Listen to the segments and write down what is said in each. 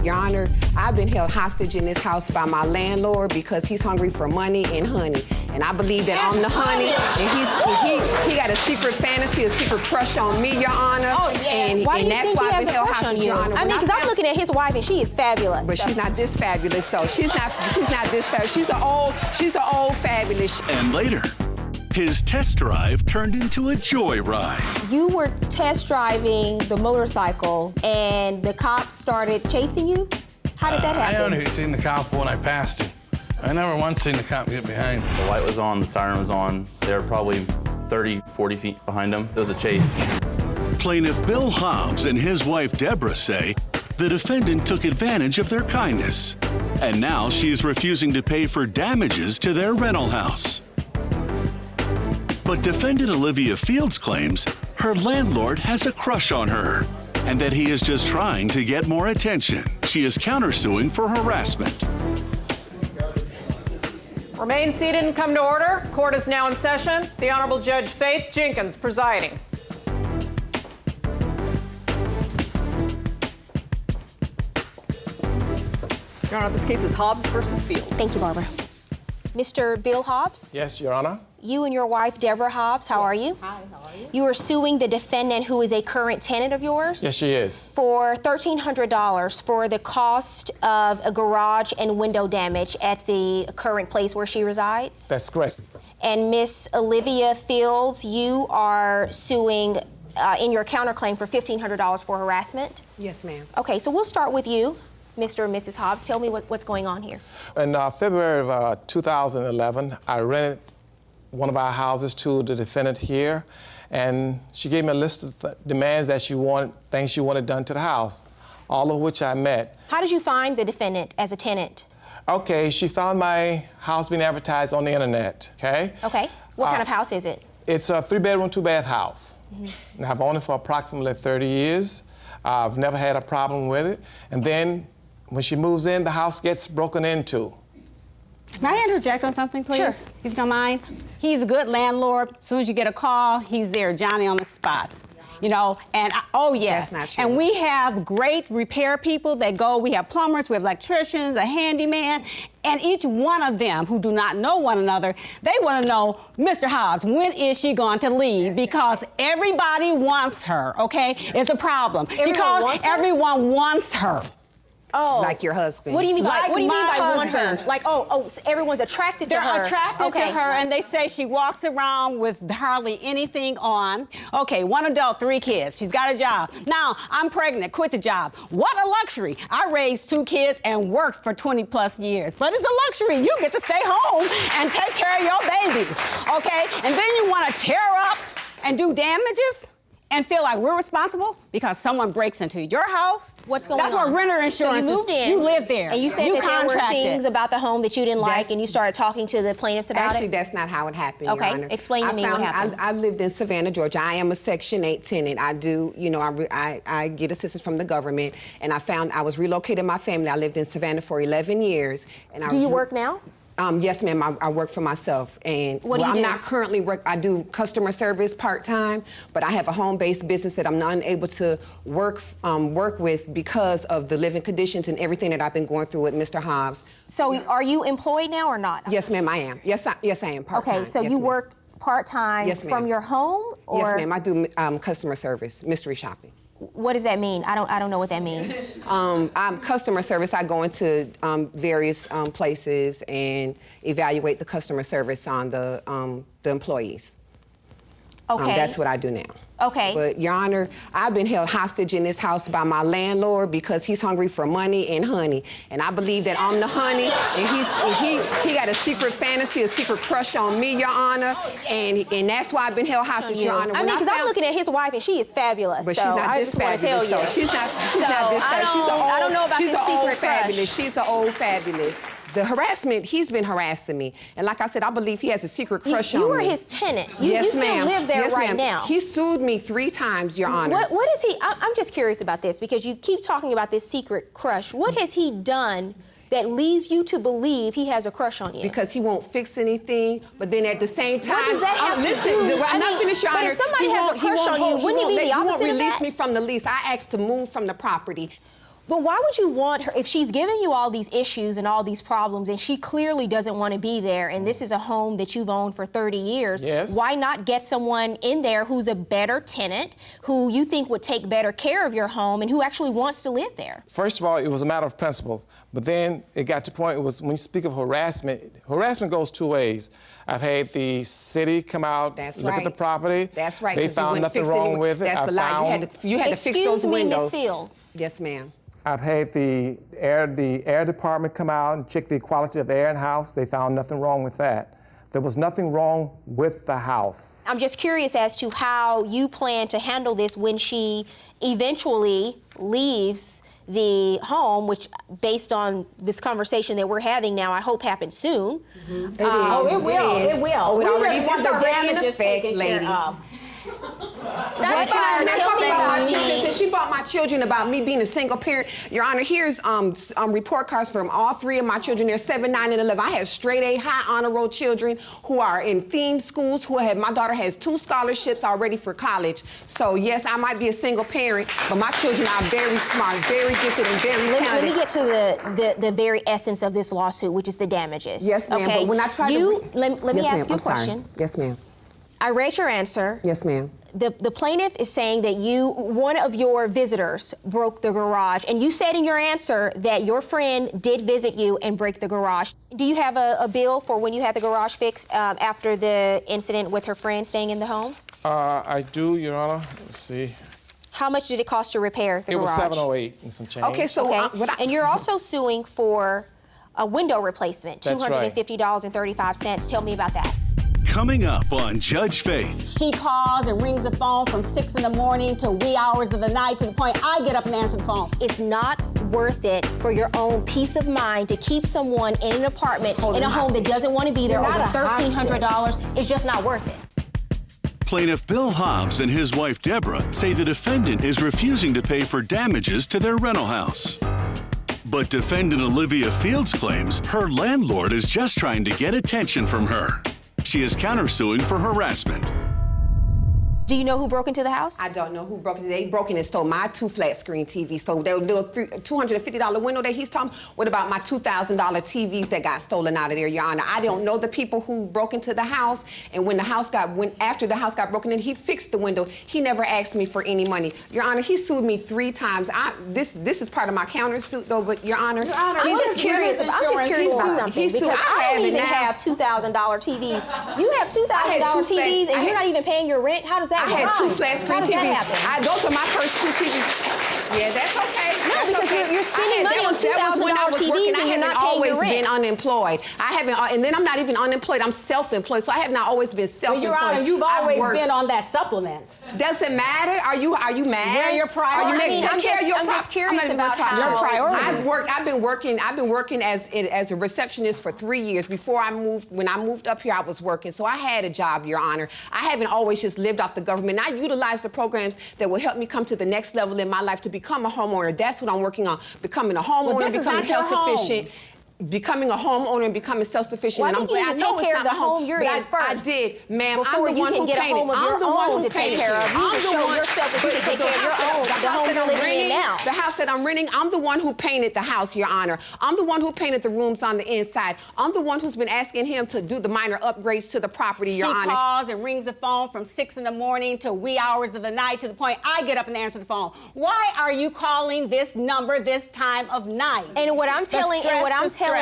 Your Honor, I've been held hostage in this house by my landlord because he's hungry for money and honey. And I believe that I'm the honey, and he got a secret fantasy, a secret crush on me, Your Honor. Oh, yeah. And that's why I've been held hostage, Your Honor. I mean, because I'm looking at his wife, and she is fabulous. But she's not this fabulous, though. She's not this fabulous. She's an old fabulous. And later, his test drive turned into a joyride. You were test driving the motorcycle, and the cops started chasing you? How did that happen? I only seen the cop when I passed him. I never once seen the cop get behind. The light was on, the siren was on. They were probably 30, 40 feet behind him. It was a chase. Plaintiff Bill Hobbs and his wife Deborah say the defendant took advantage of their kindness. And now she's refusing to pay for damages to their rental house. But defendant Olivia Fields claims her landlord has a crush on her and that he is just trying to get more attention. She is countersuing for harassment. Remain seated and come to order. Court is now in session. The Honorable Judge Faith Jenkins presiding. Your Honor, this case is Hobbs versus Fields. Thank you, Barbara. Mr. Bill Hobbs? Yes, Your Honor. You and your wife, Deborah Hobbs, how are you? Hi, how are you? You are suing the defendant, who is a current tenant of yours? Yes, she is. For $1,300 for the cost of a garage and window damage at the current place where she resides? That's correct. And Miss Olivia Fields, you are suing in your counterclaim for $1,500 for harassment? Yes, ma'am. Okay, so we'll start with you, Mr. and Mrs. Hobbs. Tell me what's going on here. In February of 2011, I rented one of our houses to the defendant here, and she gave me a list of demands that she wanted, things she wanted done to the house, all of which I met. How did you find the defendant as a tenant? Okay, she found my house being advertised on the internet, okay? Okay, what kind of house is it? It's a 3-bedroom, 2-bath house. And I've owned it for approximately 30 years. I've never had a problem with it. And then when she moves in, the house gets broken into. May I interject on something, please? Sure. If you don't mind. He's a good landlord. As soon as you get a call, he's there, Johnny on the spot. You know, and oh yes. That's not true. And we have great repair people that go. We have plumbers, we have electricians, a handyman, and each one of them who do not know one another, they want to know, Mr. Hobbs, when is she going to leave? Because everybody wants her, okay? It's a problem. Everyone wants her. Oh. Like your husband. What do you mean by, Like what do you mean my by want her? husband. Like, so everyone's attracted to her. They're attracted to her, and they say she walks around with hardly anything on. Okay, 1 adult, 3 kids. She's got a job. Now, I'm pregnant, quit the job. What a luxury. I raised 2 kids and worked for 20 plus years. But it's a luxury. You get to stay home and take care of your babies, okay? And then you want to tear up and do damages and feel like we're responsible because someone breaks into your house. What's going on? That's what renter insurance So you moved in. You live there. And you said that there were things about the home that you didn't like, and you started talking to the plaintiffs about Actually, it? that's not how it happened, Your Okay, Honor. explain to me what happened. I lived in Savannah, Georgia. I am a Section 8 tenant. I do, you know, I get assistance from the government, and I was relocating my family. I lived in Savannah for 11 years. And Do you work now? Yes, ma'am. I work for myself, and What do you do? I'm not currently I do customer service part-time, but I have a home-based business that I'm unable to work with because of the living conditions and everything that I've been going through with Mr. Hobbs. So are you employed now or not? Yes, ma'am, I am. Yes, I am part-time. Okay, so yes, you ma'am. work part-time from your home? Or? Yes, ma'am. I do customer service, mystery shopping. What does that mean? I don't know what that means. I'm customer service. I go into various places and evaluate the customer service on the employees. Okay. That's what I do now. Okay. But, Your Honor, I've been held hostage in this house by my landlord because he's hungry for money and honey. And I believe that I'm the honey, and he got a secret fantasy, a secret crush on me, Your Honor. And that's why I've been held hostage, Your Honor. I mean, because I'm looking at his wife, and she is fabulous. But so she's not I this just want to tell fabulous, you. though. She's not this fabulous. I don't know about she's his the old secret crush. fabulous. She's the old fabulous. The harassment, he's been harassing me. And like I said, I believe he has a secret crush on me. You are his tenant. Yes, you still live there right now. He sued me 3 times, Your Honor. What is he, I'm just curious about this because you keep talking about this secret crush. What has he done that leads you to believe he has a crush on you? Because he won't fix anything, but then at the same time... What does that have to do? I'm not finished, Your Honor. But if somebody has a crush on you, wouldn't it be the opposite of that? He won't release me from the lease. I asked to move from the property. But why would you want her, if she's giving you all these issues and all these problems and she clearly doesn't want to be there, and this is a home that you've owned for 30 years, Yes. why not get someone in there who's a better tenant, who you think would take better care of your home and who actually wants to live there? First of all, it was a matter of principle. But then it got to the point, it was when you speak of harassment goes two ways. I've had the city come out, look at the property. That's right. They 'cause you found wouldn't nothing fix wrong with it. That's a lie. You had to fix those Excuse me, windows. Ms. Fields. Yes, ma'am. I've had the air department come out and check the quality of air in the house. They found nothing wrong with that. There was nothing wrong with the house. I'm just curious as to how you plan to handle this when she eventually leaves the home, which, based on this conversation that we're having now, I hope happens soon. It Oh, it will. It will. Oh, it We already just want it's the already in damages effect, taken lady. care of. What kind of Tell me about my children? children. Since she bought my children about me being a single parent, Your Honor, here's report cards from all three of my children. They're 7, 9, and 11. I have straight A, high honor roll children who are in theme schools. My daughter has 2 scholarships already for college. So yes, I might be a single parent, but my children are very smart, very gifted, and very Let talented. me get to the very essence of this lawsuit, which is the damages. Yes, ma'am. Okay? But when I tried let me Yes, ask ma'am. you a I'm sorry. question. Yes, ma'am. I read your answer. Yes, ma'am. The plaintiff is saying that one of your visitors broke the garage, and you said in your answer that your friend did visit you and break the garage. Do you have a bill for when you had the garage fixed after the incident with her friend staying in the home? I do, Your Honor. Let's see. How much did it cost to repair the It garage? was $708 and some change. Okay, so Okay, and you're also suing for a window replacement, That's right. $250.35. Tell me about that. Coming up on Judge Faith. She calls and rings the phone from 6 in the morning to wee hours of the night, to the point I get up and answer the phone. It's not worth it for your own peace of mind to keep someone in an apartment in a home that doesn't want to be there You're over not a $1,300. It's just not worth it. Plaintiff Bill Hobbs and his wife Deborah say the defendant is refusing to pay for damages to their rental house. But defendant Olivia Fields claims her landlord is just trying to get attention from her. She is countersuing for harassment. Do you know who broke into the house? I don't know who broke it. They broke in and stole my 2 flat screen TVs. So their little $250 window that he's talking. What about my $2,000 TVs that got stolen out of there, Your Honor? I don't know the people who broke into the house. And after the house got broken in, he fixed the window. He never asked me for any money, Your Honor. He sued me 3 times. This is part of my countersuit, though. But Your Honor, I'm just curious about something, because I don't even have $2,000 TVs. You have $2,000 TVs and you're not even paying your rent? How does that I work? had 2 flat screen How does TVs. that happen? Those are my first 2 TVs. Yeah, that's okay. No, That's because okay. you're spending money on $2,000 TVs and you're not paying your I haven't always rent. been unemployed. I haven't, and then I'm not even unemployed. I'm self-employed, so I have not always been But self-employed. Your Honor, you've I've always worked. been on that supplement. Doesn't matter. Are you mad? Where are your priorities? Are you I mean, I'm just curious about how- Your priorities. I've been working as a receptionist for 3 years. When I moved up here, I was working, so I had a job, Your Honor. I haven't always just lived off the government. I utilize the programs that will help me come to the next level in my life to become a homeowner. That's what I'm working on. Becoming a homeowner, this is becoming not your self-sufficient. Becoming a homeowner and becoming self-sufficient. Well, and I I'm think you glad. need to I know take it's care not of the my home you're but in first. I did, ma'am. Before I'm the you one can who get a painted. home of I'm your the one own who to take painted care of. it. You I'm need to the show one- yourself that you can take but care of your own, the home that you're I'm living in renting, now. The house that I'm renting, I'm the one who painted the house, Your Honor. I'm the one who painted the rooms on the inside. I'm the one who's been asking him to do the minor upgrades to the property, Your Honor. She calls and rings the phone from 6 in the morning to wee hours of the night, to the point I get up and answer the phone. Why are you calling this number this time of night? And what I'm telling stress.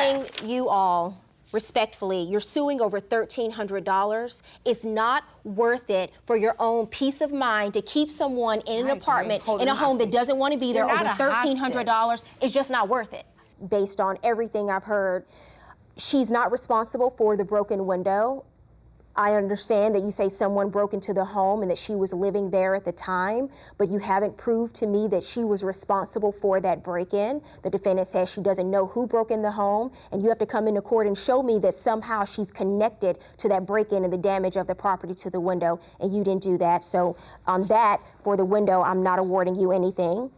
you all, respectfully, you're suing over $1,300. It's not worth it for your own peace of mind to keep someone in an apartment in a home that doesn't want to be there You're over not a $1,300. It's just not worth it. Based on everything I've heard, she's not responsible for the broken window. I understand that you say someone broke into the home and that she was living there at the time, but you haven't proved to me that she was responsible for that break-in. The defendant says she doesn't know who broke in the home, and you have to come into court and show me that somehow she's connected to that break-in and the damage of the property to the window, and you didn't do that. So on that, for the window, I'm not awarding you anything.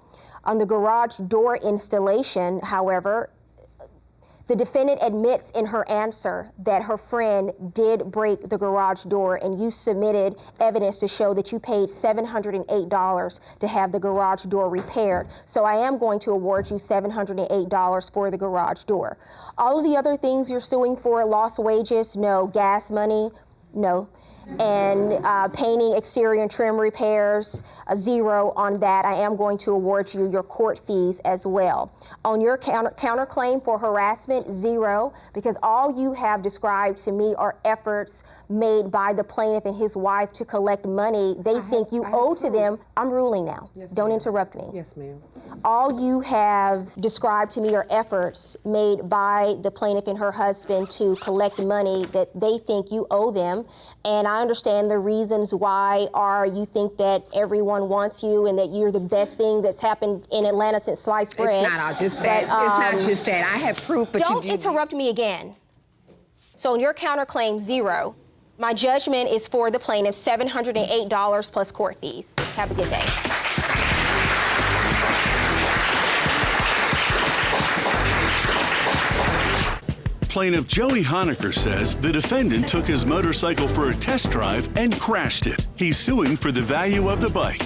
On the garage door installation, however, The defendant admits in her answer that her friend did break the garage door, and you submitted evidence to show that you paid $708 to have the garage door repaired. So I am going to award you $708 for the garage door. All of the other things you're suing for, lost wages, no. Gas money, no. And painting, exterior and trim repairs, zero on that. I am going to award you your court fees as well. On your counterclaim for harassment, zero, because all you have described to me are efforts made by the plaintiff and his wife to collect money they think you owe to them. I'm ruling now. Yes, Don't ma'am. interrupt me. Yes, ma'am. All you have described to me are efforts made by the plaintiff and her husband to collect money that they think you owe them. And I understand the reasons why are you think that everyone wants you and that you're the best thing that's happened in Atlanta since sliced bread. It's not all just that. It's not just that. I have proof, but don't interrupt me again. So in your counterclaim, zero. My judgment is for the plaintiff, $708 plus court fees. Have a good day. Plaintiff Joey Honecker says the defendant took his motorcycle for a test drive and crashed it. He's suing for the value of the bike.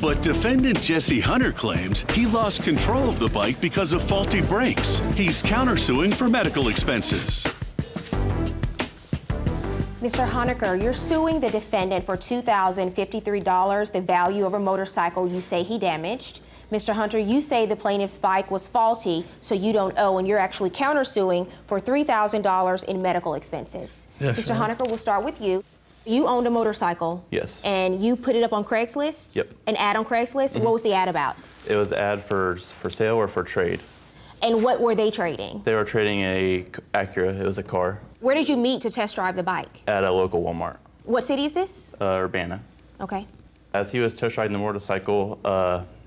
But defendant Jesse Hunter claims he lost control of the bike because of faulty brakes. He's countersuing for medical expenses. Mr. Honecker, you're suing the defendant for $2,053, the value of a motorcycle you say he damaged. Mr. Hunter, you say the plaintiff's bike was faulty, so you don't owe, and you're actually countersuing for $3,000 in medical expenses. Yes, Mr. Honecker, we'll start with you. You owned a motorcycle. Yes. And you put it up on Craigslist? Yep. An ad on Craigslist? What was the ad about? It was ad for sale or for trade. And what were they trading? They were trading a Acura. It was a car. Where did you meet to test drive the bike? At a local Walmart. What city is this? Urbana. Okay. As he was test riding the motorcycle,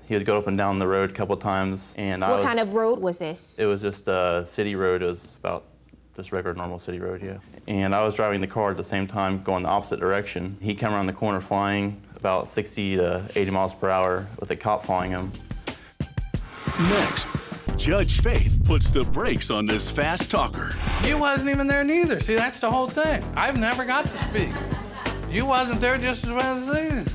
he was going up and down the road a couple times, and What kind of road was this? It was just a city road. It was about just regular, normal city road, yeah. And I was driving the car at the same time, going the opposite direction. He came around the corner flying about 60 to 80 miles per hour with a cop following him. Next, Judge Faith puts the brakes on this fast talker. You wasn't even there neither. See, that's the whole thing. I've never got to speak. You wasn't there just as well as these.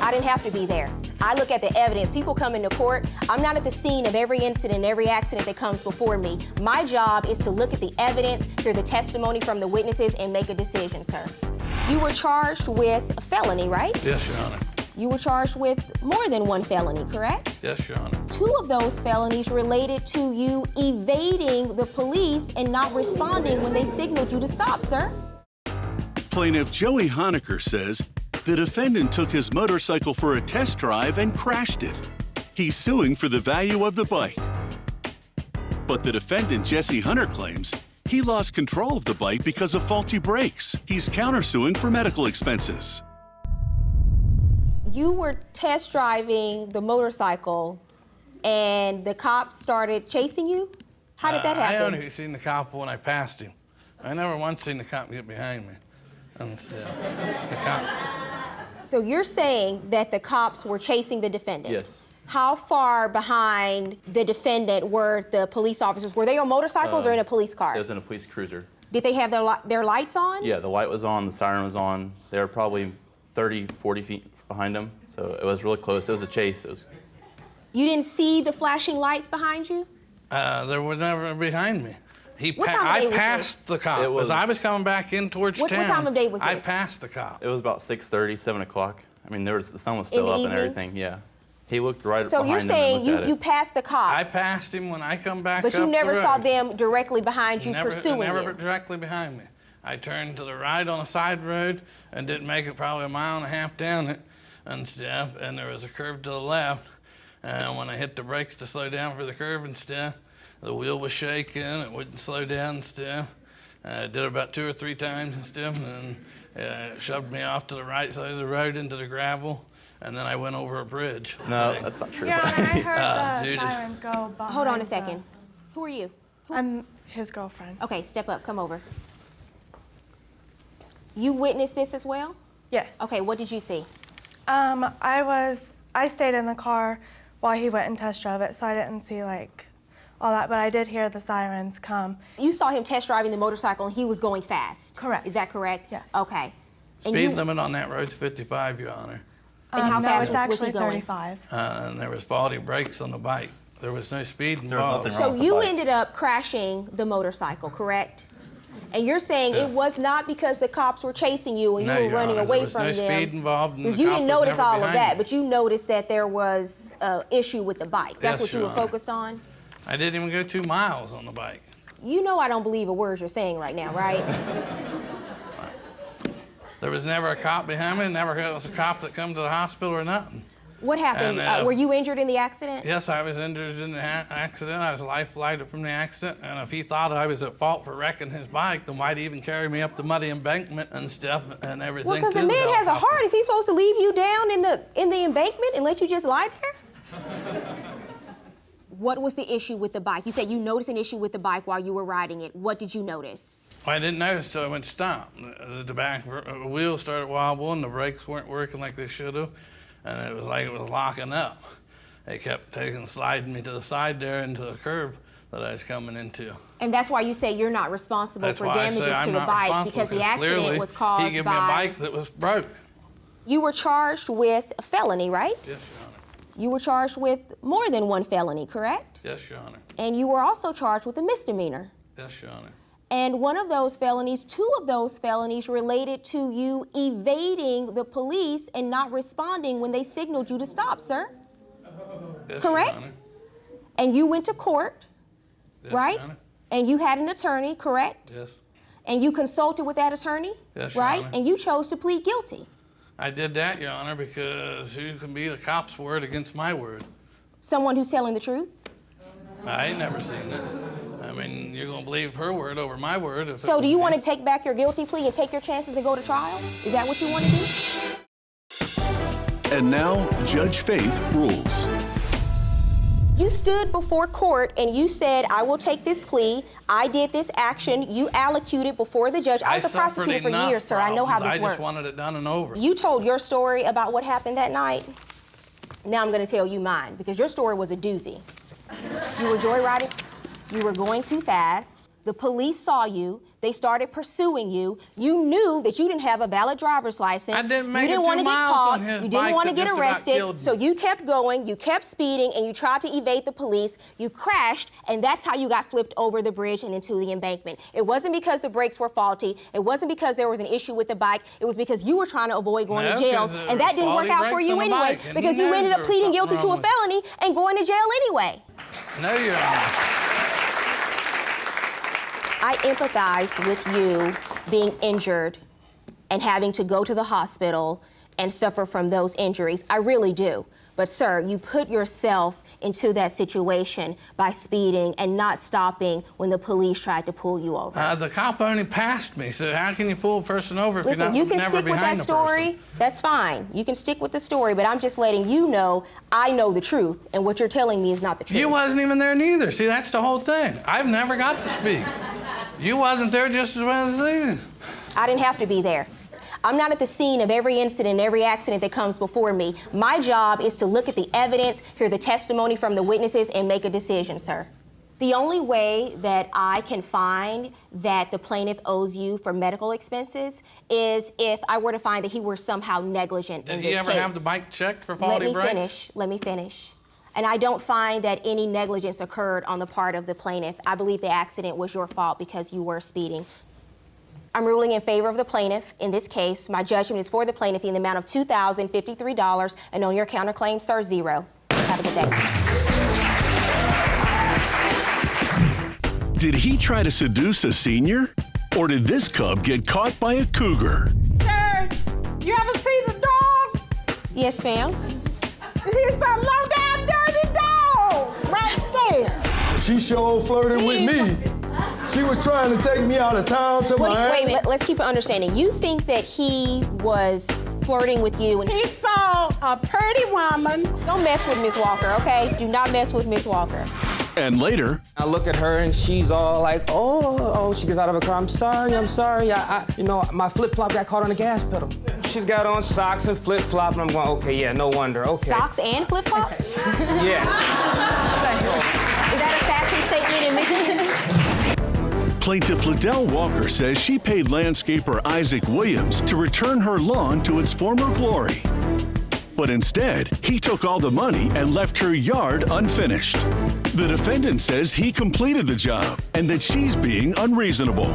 I didn't have to be there. I look at the evidence. People come into court. I'm not at the scene of every incident, every accident that comes before me. My job is to look at the evidence, hear the testimony from the witnesses, and make a decision, sir. You were charged with a felony, right? Yes, Your Honor. You were charged with more than one felony, correct? Yes, Your Honor. 2 of those felonies related to you evading the police and not responding when they signaled you to stop, sir. Plaintiff Joey Honecker says the defendant took his motorcycle for a test drive and crashed it. He's suing for the value of the bike. But the defendant, Jesse Hunter, claims he lost control of the bike because of faulty brakes. He's countersuing for medical expenses. You were test driving the motorcycle and the cops started chasing you? How did that happen? I only seen the cop when I passed him. I never once seen the cop get behind me. And still, the cop. So you're saying that the cops were chasing the defendant? Yes. How far behind the defendant were the police officers? Were they on motorcycles or in a police car? It was in a police cruiser. Did they have their lights on? Yeah, the light was on, the siren was on. They were probably 30, 40 feet behind him, so it was really close. It was a chase. You didn't see the flashing lights behind you? There was never behind me. What time of day I was passed this? the cop. As I was coming back in towards town. What time of day was I this? passed the cop. It was about 6:30, 7 o'clock. I mean, the sun was still the up and evening? everything, yeah. He looked right So behind you're him saying and looked at you it. passed the cops? I passed him when I come back But up you never the saw road. them directly behind you pursuing never you? directly behind me. I turned to the right on a side road and didn't make it probably a mile and a half down it and stuff, and there was a curve to the left. And when I hit the brakes to slow down for the curve and stuff, the wheel was shaking, it wouldn't slow down and stuff. I did it about 2 or 3 times and stuff, and it shoved me off to the right side of the road into the gravel, and then I went over a bridge. No, that's not true. Yeah, I heard the Judas. sirens go behind. Hold on a second. Who are you? I'm his girlfriend. Okay, step up, come over. You witnessed this as well? Yes. Okay, what did you see? I stayed in the car while he went and test drove it, so I didn't see like all that, but I did hear the sirens come. You saw him test driving the motorcycle and he was going fast. Correct. Is that correct? Yes. Okay. And Speed limit on that road's 55, Your Honor. And how No, fast it's was actually he going? 35. And there was faulty brakes on the bike. There was no speed There was involved. nothing So wrong with the you bike. ended up crashing the motorcycle, correct? And you're saying it was not because the cops were chasing you and No, you were Your running Honor, away there was from no them. speed involved, and Because the you cop didn't was notice never all of behind that, me. but you noticed that there was an issue with the bike. That's Yes, what you Your were Honor. focused on? I didn't even go 2 miles on the bike. You know I don't believe a word you're saying right now, right? There was never a cop behind me. Never was a cop that come to the hospital or nothing. What happened? And, Were you injured in the accident? Yes, I was injured in the accident. I was life flighted from the accident. And if he thought I was at fault for wrecking his bike, then why'd he even carry me up the muddy embankment and stuff and everything? Well, because to the man has a helicopter? heart. Is he supposed to leave you down in the embankment and let you just lie there? What was the issue with the bike? You said you noticed an issue with the bike while you were riding it. What did you notice? I didn't notice, so I went stop. The back wheel started wobbling. The brakes weren't working like they should have. And it was like it was locking up. They kept sliding me to the side there into the curb that I was coming into. And that's why you say you're not responsible That's for why I damages say I'm to the not bike responsible, because the 'cause accident clearly was caused he gave me a bike that was broke. You were charged with a felony, right? Yes, Your Honor. You were charged with more than one felony, correct? Yes, Your Honor. And you were also charged with a misdemeanor. Yes, Your Honor. And one of those felonies, 2 of those felonies related to you evading the police and not responding when they signaled you to stop, sir. Yes, Correct? Your Honor. And you went to court, Yes, right? Your Honor. And you had an attorney, correct? Yes. And you consulted with that attorney, Yes, Your right? Honor. And you chose to plead guilty. I did that, Your Honor, because who can be the cop's word against my word? Someone who's telling the truth? I ain't never seen it. I mean, you're gonna believe her word over my word. If So do you want to take back your guilty plea and take your chances and go to trial? Is that what you want to do? And now, Judge Faith rules. You stood before court and you said, I will take this plea. I did this action. You allocuted before the judge. I was a suffered prosecutor for enough years, sir. I know how this problems. works. I just wanted it done and over. You told your story about what happened that night. Now I'm going to tell you mine because your story was a doozy. You were joyriding. You were going too fast. The police saw you. They started pursuing you. You knew that you didn't have a valid driver's license. I didn't make you didn't it 2 want to get miles caught. on his You didn't bike want to that get just about arrested. killed me. So you kept going. You kept speeding, and you tried to evade the police. You crashed, and that's how you got flipped over the bridge and into the embankment. It wasn't because the brakes were faulty. It wasn't because there was an issue with the bike. It was because you were trying to avoid going No, to jail, 'cause there and that was didn't work faulty out for brakes you on the anyway bike, and because he you knows ended there up was pleading something guilty to a wrong with it. felony and going to jail anyway. No, Your Honor. I empathize with you being injured and having to go to the hospital and suffer from those injuries. I really do. But sir, you put yourself into that situation by speeding and not stopping when the police tried to pull you over. The cop only passed me, so how can you pull a person over if Listen, you're you can never stick with behind that the story. person? That's fine. You can stick with the story, but I'm just letting you know I know the truth, and what you're telling me is not the truth. You wasn't even there neither. See, that's the whole thing. I've never got to speak. You wasn't there just as well as these. I didn't have to be there. I'm not at the scene of every incident, every accident that comes before me. My job is to look at the evidence, hear the testimony from the witnesses, and make a decision, sir. The only way that I can find that the plaintiff owes you for medical expenses is if I were to find that he were somehow negligent in Did this he ever case. have the bike checked for faulty brakes? Let me finish. And I don't find that any negligence occurred on the part of the plaintiff. I believe the accident was your fault because you were speeding. I'm ruling in favor of the plaintiff in this case. My judgment is for the plaintiff in the amount of $2,053, and on your counterclaim, sir, 0. Have a good day. Did he try to seduce a senior? Or did this cub get caught by a cougar? Hey, you ever seen a dog? Yes, ma'am. Here's that low down dirty dog right there. She sure flirted with me. She was trying to take me out of town to Miami. Wait a minute, let's keep an understanding. You think that he was flirting with you and He saw a pretty woman. don't mess with Miss Walker, okay? Do not mess with Miss Walker. And later, I look at her and she's all like, oh, she gets out of her car. I'm sorry. I my flip-flop got caught on the gas pedal. She's got on socks and flip-flop, and I'm going, okay, yeah, no wonder, okay. Socks and flip-flops? Yeah. Is that a fashion Plaintiff Liddell Walker says she paid landscaper Isaac Williams to return her lawn to its former glory. But instead, he took all the money and left her yard unfinished. The defendant says he completed the job and that she's being unreasonable.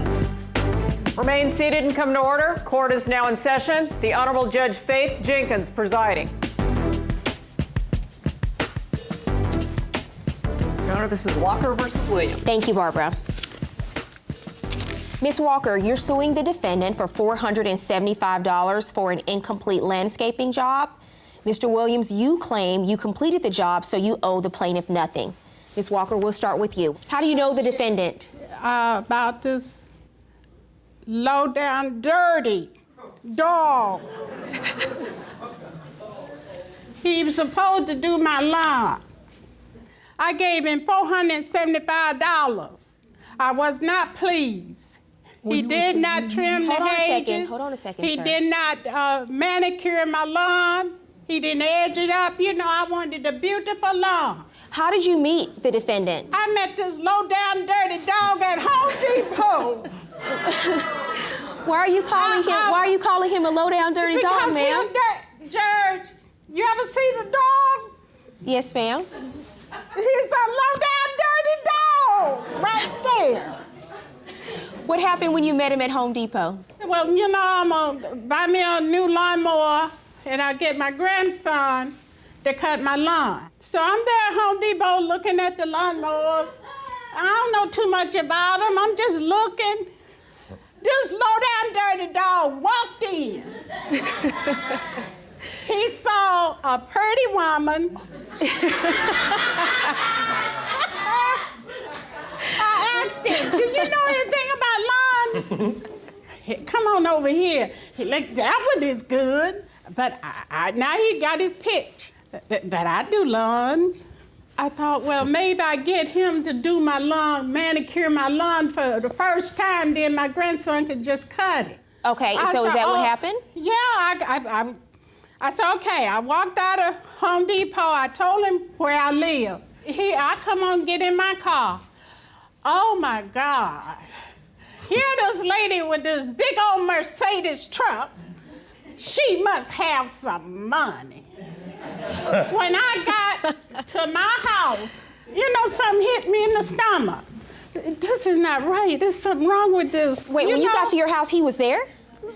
Remain seated and come to order. Court is now in session. The Honorable Judge Faith Jenkins presiding. Your Honor, this is Walker versus Williams. Thank you, Barbara. Ms. Walker, you're suing the defendant for $475 for an incomplete landscaping job. Mr. Williams, you claim you completed the job, so you owe the plaintiff nothing. Ms. Walker, we'll start with you. How do you know the defendant? About this low-down, dirty dog. He was supposed to do my lawn. I gave him $475. I was not pleased. He did not trim the hedges. Hold on a second, He sir. did not manicure my lawn. He didn't edge it up. You know, I wanted a beautiful lawn. How did you meet the defendant? I met this low-down, dirty dog at Home Depot. Why are you calling him? Why are you calling him a low-down, dirty dog, ma'am? Judge, you ever see the dog? Yes, ma'am. He's a low-down, dirty dog right there. What happened when you met him at Home Depot? Well, you know, I'm gonna buy me a new lawnmower, and I'll get my grandson to cut my lawn. So I'm there at Home Depot looking at the lawnmowers. I don't know too much about them. I'm just looking. This low-down, dirty dog walked in. He saw a pretty woman. I asked him, do you know anything about lawns? Come on over here. He like, that one is good. But now he got his pitch that I do lawns. I thought, well, maybe I get him to do my lawn, manicure my lawn for the first time, then my grandson could just cut it. Okay, so is that what happened? Yeah, I said, okay. I walked out of Home Depot. I told him where I live. I come on, get in my car. Oh, my God. Here this lady with this big old Mercedes truck. She must have some money. When I got to my house, you know, something hit me in the stomach. This is not right. There's something wrong with this. Wait, when you got to your house, he was there?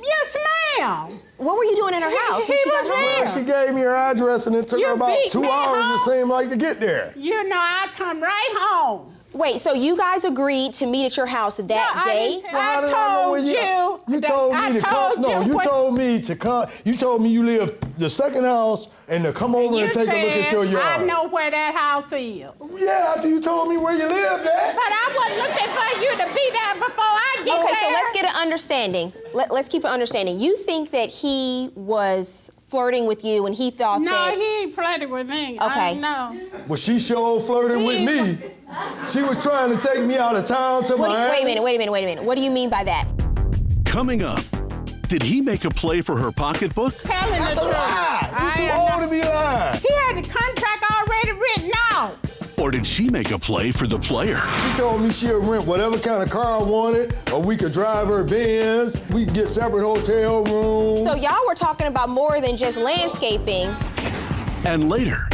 Yes, ma'am. What were you doing at her house? He was there. She gave me her address and it took her about 2 hours, it seemed like, to get there. You know, I come right home. Wait, so you guys agreed to meet at your house that day? I told you. You told me to come. No, you told me to come. You told me you live the second house and to come over and take a look at your yard. I know where that house is. Yeah, after you told me where you lived at. But I wasn't looking for you to be there before I get there. Okay, so let's get an understanding. Let's keep an understanding. You think that he was flirting with you and he thought that... No, he ain't flirting with me. Okay. No. Well, she sure flirted with me. She was trying to take me out of town to Miami. Wait a minute. What do you mean by that? Coming up, did he make a play for her pocketbook? Telling That's the a truth. lie. You too old to be lying. He had the contract already written out. Or did she make a play for the player? She told me she'd rent whatever kind of car I wanted, or we could drive her Benz. We could get separate hotel rooms. So y'all were talking about more than just landscaping. And later,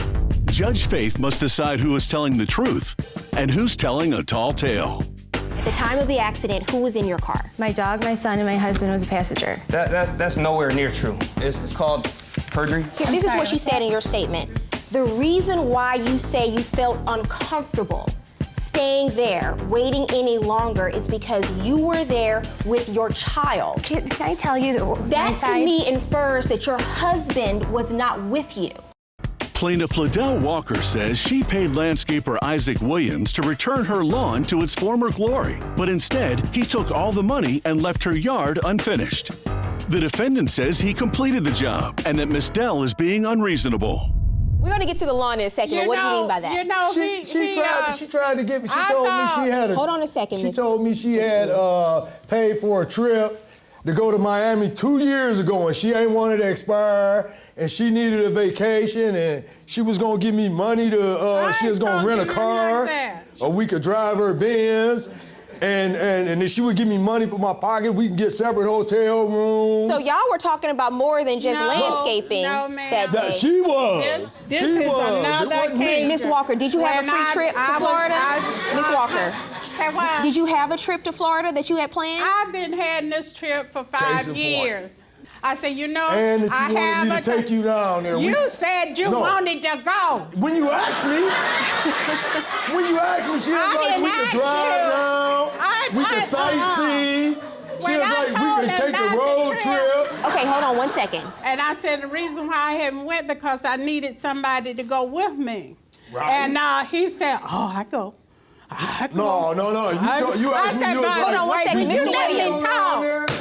Judge Faith must decide who is telling the truth and who's telling a tall tale. At the time of the accident, who was in your car? My dog, my son, and my husband was a passenger. That's nowhere near true. It's called perjury. This is what you said in your statement. The reason why you say you felt uncomfortable staying there, waiting any longer, is because you were there with your child. Can I tell you that to me infers that your husband was not with you. Plaintiff Liddell Walker says she paid landscaper Isaac Williams to return her lawn to its former glory, but instead, he took all the money and left her yard unfinished. The defendant says he completed the job and that Ms. Dell is being unreasonable. We're going to get to the lawn in a second, but what do you mean by that? You know, she tried to get me. She told me she had Hold on a second, She told me she had paid for a trip to go to Miami 2 years ago, and she ain't wanted to expire, and she needed a vacation, and she was gonna give me money to. She was gonna rent a car, or we could drive her Benz. And then she would give me money for my pocket. We can get separate hotel rooms. So y'all were talking about more than just landscaping that day. She was. This she is was. another It wasn't me. occasion. Miss Walker, did you have a free trip to Florida? Miss Walker, did you have a trip to Florida that you had planned? I've been having this trip for 5 years. I said, you know, And that I you have wanted me to take you down there. You said you wanted to go. When you asked me, she was like, we could drive down, we could sightsee. She was like, we could take a road trip. Okay, hold on 1 second. And I said the reason why I haven't went because I needed somebody to go with me. Right. And he said, oh, I go. No. You asked me. You was hold on 1 second, Mr. Williams.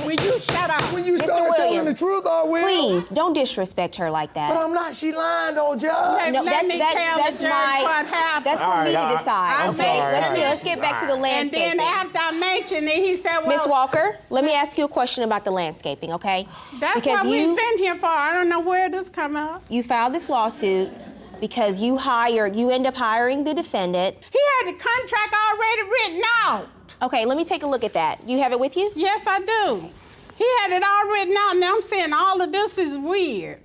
Will you shut up? When you Mr. start telling the Williams, truth, I will. please don't disrespect her like that. But I'm not. She lying though, Judge. No, Let me tell that's the judge my. what happened. That's for me to decide. I'm Okay, sorry. let's get back to the And landscaping. then after I mentioned it, he said, well, Miss Walker, let me ask you a question about the landscaping, okay? that's what we sent here for. I don't know where this come up. You filed this lawsuit because you end up hiring the defendant. He had the contract already written out. Okay, let me take a look at that. You have it with you? Yes, I do. He had it all written out, and I'm saying all of this is weird.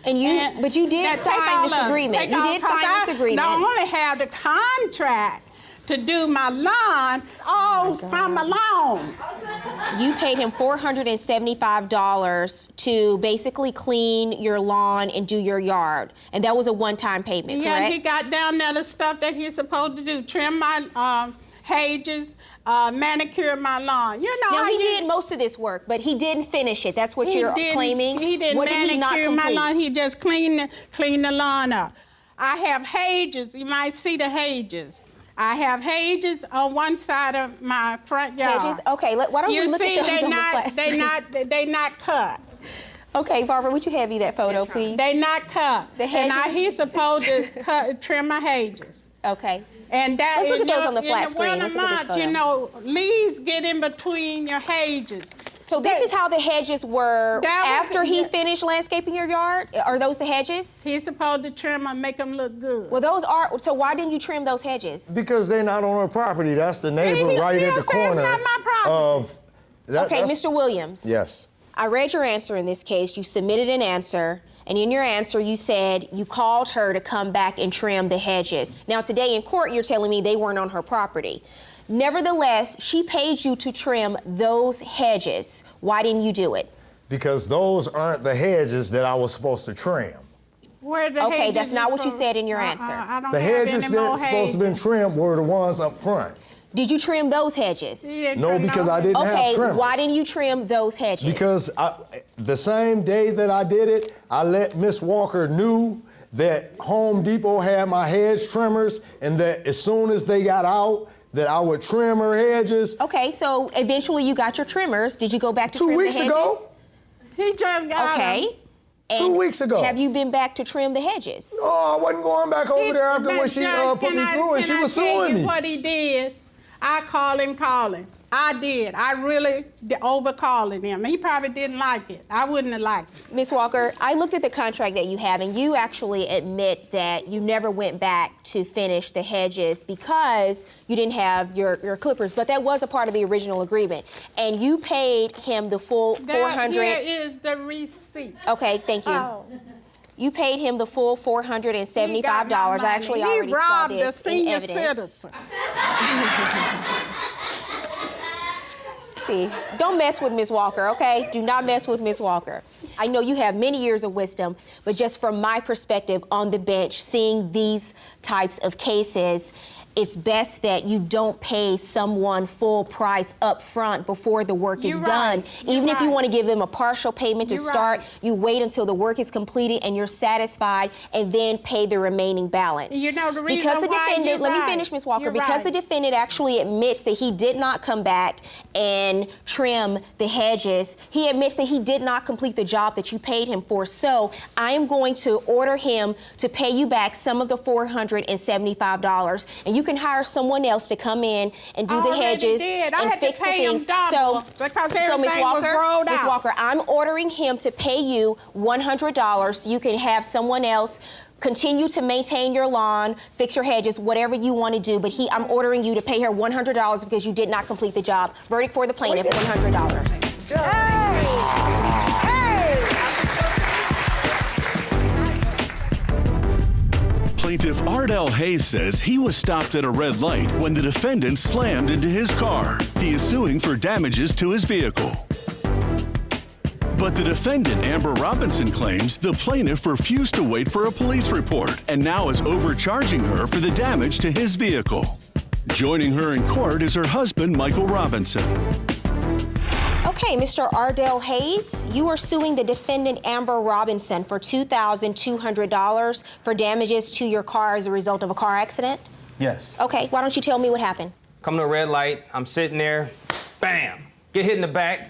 But you did sign this agreement. You did sign this agreement. I only have the contract to do my lawn all summer long. You paid him $475 to basically clean your lawn and do your yard. And that was a one-time payment, Yeah, correct? and he got down there the stuff that he's supposed to do, trim my hedges, manicure my lawn. You know, now, he did most of this work, but he didn't finish it. That's what you're claiming? He didn't what did he not manicure my complete? lawn. He just cleaned the lawn up. I have hedges. You might see the hedges. I have hedges on one side of my front yard. Hedges? Okay, why don't we look at those on the flat screen? They not cut. Okay, Barbara, would you have me that photo, please? They not cut. The hedges? And he's supposed to trim my hedges. Okay. And that Let's look at in those your- on the flat in screen. winter Let's look at this month, you photo. know, leaves get in between your hedges. So this is how the hedges were That was- after he finished landscaping your yard? Are those the hedges? He's supposed to trim them, make them look good. Well, those are, so why didn't you trim those hedges? Because they're not on her property. That's the neighbor right at the corner it's not my property. of. Okay, Mr. Williams. Yes. I read your answer in this case. You submitted an answer, and in your answer, you said you called her to come back and trim the hedges. Now, today in court, you're telling me they weren't on her property. Nevertheless, she paid you to trim those hedges. Why didn't you do it? Because those aren't the hedges that I was supposed to trim. Where the Okay, hedges that's not what you supposed- said in your answer. I don't The have hedges any more that's supposed to be hedges. trimmed were the ones up front. Did you trim those hedges? He didn't No, trim because those. I didn't have Okay, trimmers. why didn't you trim those hedges? Because the same day that I did it, I let Miss Walker knew that Home Depot had my hedge trimmers, and that as soon as they got out, that I would trim her hedges. Okay, so eventually you got your trimmers. Did you go back to 2 trim weeks the hedges? ago. He just got Okay. them. And 2 weeks ago. Have you been back to trim the hedges? Oh, I wasn't going back over there after when she put me through and she was suing me. What he did, I called him. I did. I really over-calling him. He probably didn't like it. I wouldn't have liked it. Ms. Walker, I looked at the contract that you have, and you actually admit that you never went back to finish the hedges because you didn't have your clippers, but that was a part of the original agreement. And you paid him the full $400. Here is the receipt. Okay, thank you. Oh. You paid him the full $475. I actually already saw this in evidence. See, don't mess with Ms. Walker, okay? Do not mess with Ms. Walker. I know you have many years of wisdom, but just from my perspective on the bench, seeing these types of cases, it's best that you don't pay someone full price up front before the work is done. Even if you want to give them a partial payment to start, you wait until the work is completed and you're satisfied, and then pay the remaining balance. You know the reason because the why defendant, you're let me right. finish, Ms. Walker, You're because right. the defendant actually admits that he did not come back and trim the hedges. He admits that he did not complete the job that you paid him for. So I am going to order him to pay you back some of the $475, and you can hire someone else to come in and do the Already hedges did. I and had to fix the pay him things. double because Ms. everything was rolled Ms. out. Walker, I'm ordering him to pay you $100. You can have someone else continue to maintain your lawn, fix your hedges, whatever you want to do, but I'm ordering you to pay her $100 because you did not complete the job. Verdict for the plaintiff, $100. Plaintiff Ardell Hayes says he was stopped at a red light when the defendant slammed into his car. He is suing for damages to his vehicle. But the defendant, Amber Robinson, claims the plaintiff refused to wait for a police report and now is overcharging her for the damage to his vehicle. Joining her in court is her husband, Michael Robinson. Okay, Mr. Ardell Hayes, you are suing the defendant, Amber Robinson, for $2,200 for damages to your car as a result of a car accident? Yes. Okay, why don't you tell me what happened? Come to a red light, I'm sitting there, bam, get hit in the back.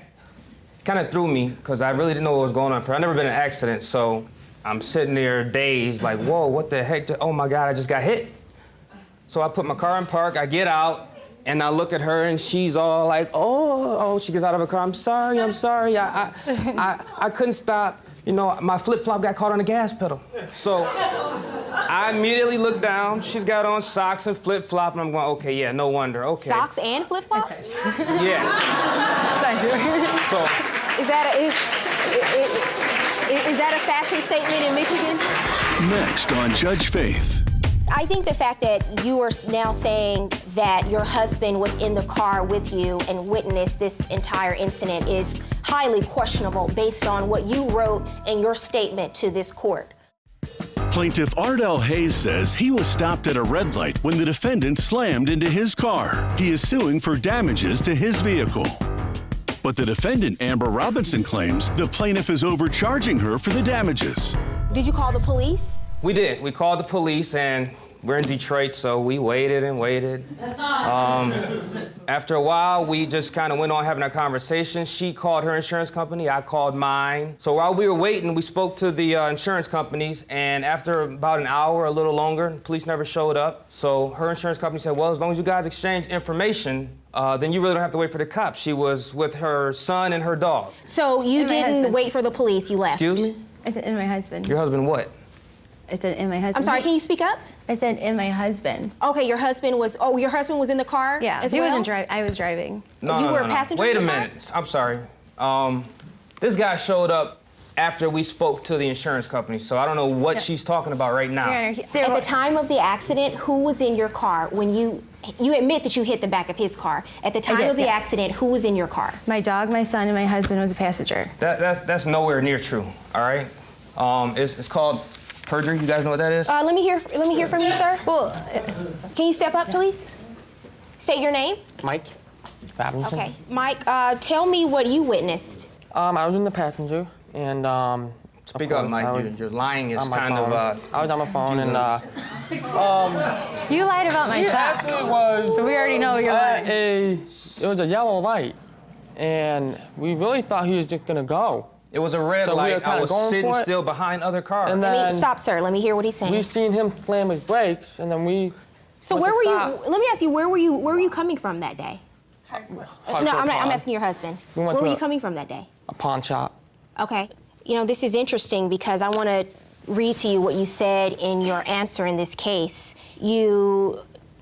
Kind of threw me, because I really didn't know what was going on. I've never been in an accident, so I'm sitting there dazed, like, whoa, what the heck? Oh my God, I just got hit. So I put my car in park, I get out, and I look at her, and she's all like, oh, she gets out of her car, I'm sorry, I couldn't stop. You know, my flip-flop got caught on the gas pedal. So I immediately look down, she's got on socks and flip-flop, and I'm going, okay, yeah, no wonder, okay. Socks and flip-flops? Yeah. So, Is that a fashion statement in Michigan? Next on Judge Faith. I think the fact that you are now saying that your husband was in the car with you and witnessed this entire incident is highly questionable based on what you wrote in your statement to this court. Plaintiff Ardell Hayes says he was stopped at a red light when the defendant slammed into his car. He is suing for damages to his vehicle. But the defendant, Amber Robinson, claims the plaintiff is overcharging her for the damages. Did you call the police? we did. We called the police, and we're in Detroit, so we waited and waited. After a while, we just kind of went on having our conversation. She called her insurance company, I called mine. So while we were waiting, we spoke to the insurance companies, and after about an hour, a little longer, the police never showed up. So her insurance company said, well, as long as you guys exchange information, then you really don't have to wait for the cops. She was with her son and her dog. So you didn't wait for the police, you left? Excuse me? I said, in my husband. Your husband what? I said, in my husband. I'm sorry, can you speak up? I said, in my husband. Okay, your husband was in the car Yeah, as he well? wasn't driving, I was driving. No, You no, were no, a no. passenger Wait in a the car? minute. I'm sorry. This guy showed up after we spoke to the insurance company, so I don't know what she's talking about right now. At the time of the accident, who was in your car when you admit that you hit the back of his car? At the time of the accident, who was in your car? My dog, my son, and my husband was a passenger. That's nowhere near true, all right? It's called perjury. You guys know what that is? Let me hear from you, sir. Well, can you step up, please? State your name. Mike Robinson. Okay, Mike, tell me what you witnessed. I was in the passenger, and Speak up, Mike. Your lying is kind of. I was on my phone, and You lied about my socks. actually was. So we already know you're lying. It was a yellow light, and we really thought he was just gonna go. It was a red So we light. were I kinda was going sitting for it. still behind other cars. And Let me then stop, sir. Let me hear what he's saying. we seen him slam his brakes, and then we. So went where to were stop. you? Let me ask you, where were you coming from that day? No, I'm asking your husband. We went Where to were you a- coming from that day? A pawn shop. Okay. You know, this is interesting because I want to read to you what you said in your answer in this case. You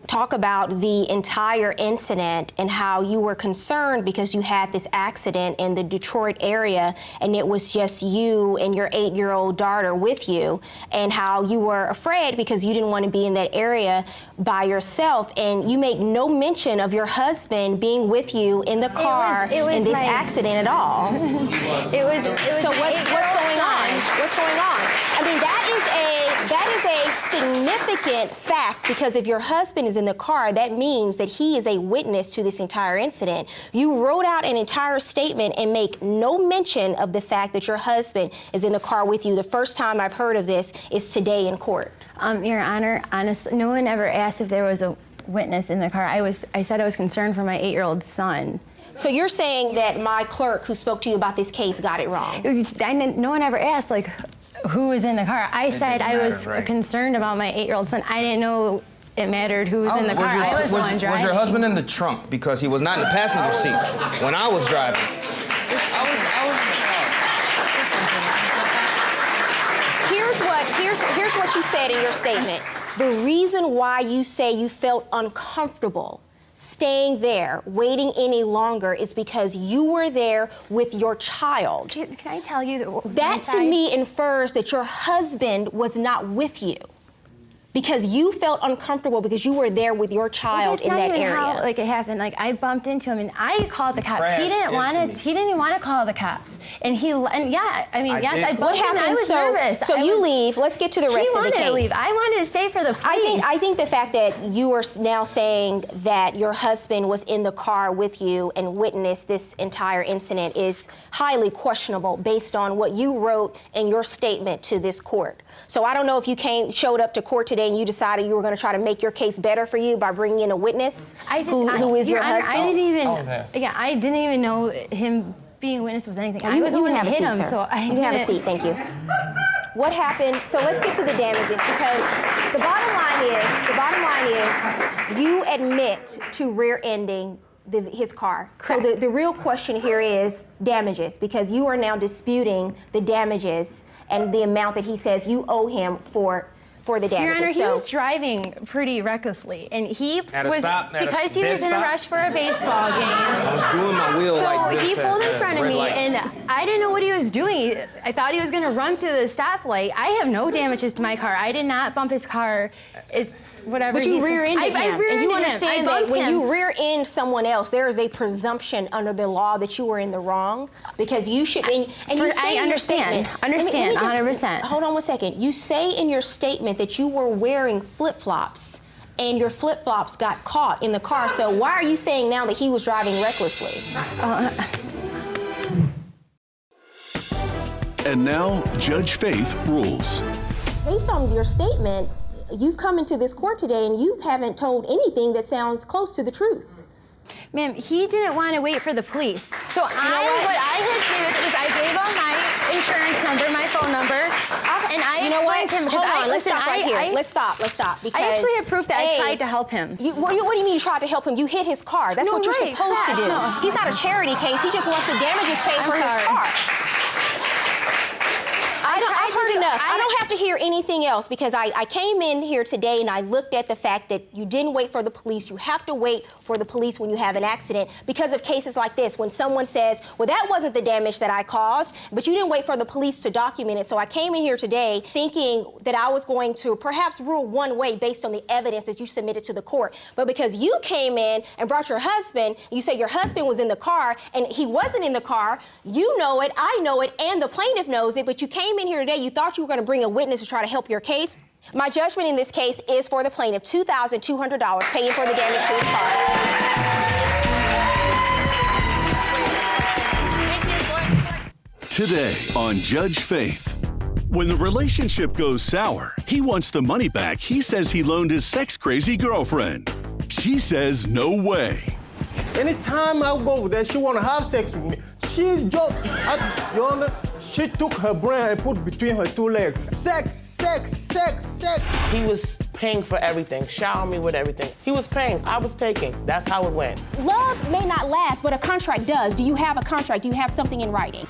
talk about the entire incident and how you were concerned because you had this accident in the Detroit area and it was just you and your 8-year-old daughter with you, and how you were afraid because you didn't want to be in that area by yourself, and you make no mention of your husband being with you in the car in this accident at all. It was So what's going on? What's going on? I mean, that is a significant fact, because if your husband is in the car, that means that he is a witness to this entire incident. You wrote out an entire statement and make no mention of the fact that your husband is in the car with you. The first time I've heard of this is today in court. Your Honor, honestly, no one ever asked if there was a witness in the car. I said I was concerned for my 8-year-old son. So you're saying that my clerk who spoke to you about this case got it wrong? No one ever asked, like, who was in the car. I said I was concerned about my 8-year-old son. I didn't know it mattered who was in the car. I was the one driving. Was your husband in the trunk? Because he was not in the passenger seat when I was driving. here's what you said in your statement. The reason why you say you felt uncomfortable staying there, waiting any longer, is because you were there with your child. Can I tell you that to me infers that your husband was not with you. Because you felt uncomfortable because you were there with your child in that area. How, it happened. I bumped into him and I called the cops. He didn't even want to call the cops. I bumped him. I was nervous. So you leave. Let's get to the rest of the case. He wanted to leave. I wanted to stay for the police. I think the fact that you are now saying that your husband was in the car with you and witnessed this entire incident is highly questionable based on what you wrote in your statement to this court. So I don't know if you showed up to court today and you decided you were going to try to make your case better for you by bringing in a witness who is your husband. I didn't even know him being a witness was anything. I was you going to have a hit seat, him, sir. so I You have a seat, thank you. What happened? So let's get to the damages because the bottom line is you admit to rear-ending his car. Correct. So the real question here is damages because you are now disputing the damages and the amount that he says you owe him for the damages. Your Honor, he was driving pretty recklessly, and he was in a rush for a baseball game. I was doing my wheel like this. So he pulled in front of me, light. and I didn't know what he was doing. I thought he was going to run through the stoplight. I have no damages to my car. I did not bump his car. It's whatever. But you rear-ended him, and you understand that when you rear-end someone else, there is a presumption under the law that you were in the wrong because you should. And you say I understand. Let me 100%. Hold on one second. You say in your statement that you were wearing flip-flops and your flip-flops got caught in the car. So why are you saying now that he was driving recklessly? And now, Judge Faith rules. Based on your statement, you've come into this court today and you haven't told anything that sounds close to the truth. Ma'am, he didn't want to wait for the police. So what I had did was I gave him my insurance number, my phone number, and I explained to him because let's stop right here. Let's stop. Because I actually have proof that I tried to help him. What do you mean you tried to help him? You hit his car. That's what you're supposed to do. No. He's not a charity case. He just wants the damages paid for his car. I've heard enough. I don't have to hear anything else because I came in here today and I looked at the fact that you didn't wait for the police. You have to wait for the police when you have an accident because of cases like this, when someone says, well, that wasn't the damage that I caused, but you didn't wait for the police to document it. So I came in here today thinking that I was going to perhaps rule one way based on the evidence that you submitted to the court. But because you came in and brought your husband, you say your husband was in the car and he wasn't in the car, you know it, I know it, and the plaintiff knows it, but you came in here today, you thought you were going to bring a witness to try to help your case. My judgment in this case is for the plaintiff, $2,200 paying for the damage to his car. Today on Judge Faith. When the relationship goes sour, he wants the money back he says he loaned his sex-crazy girlfriend. She says no way. Anytime I go over there, she want to have sex with me. She's just, she took her brain and put it between her two legs. Sex. He was paying for everything, showering me with everything. He was paying, I was taking. That's how it went. Love may not last, but a contract does. Do you have a contract? Do you have something in writing?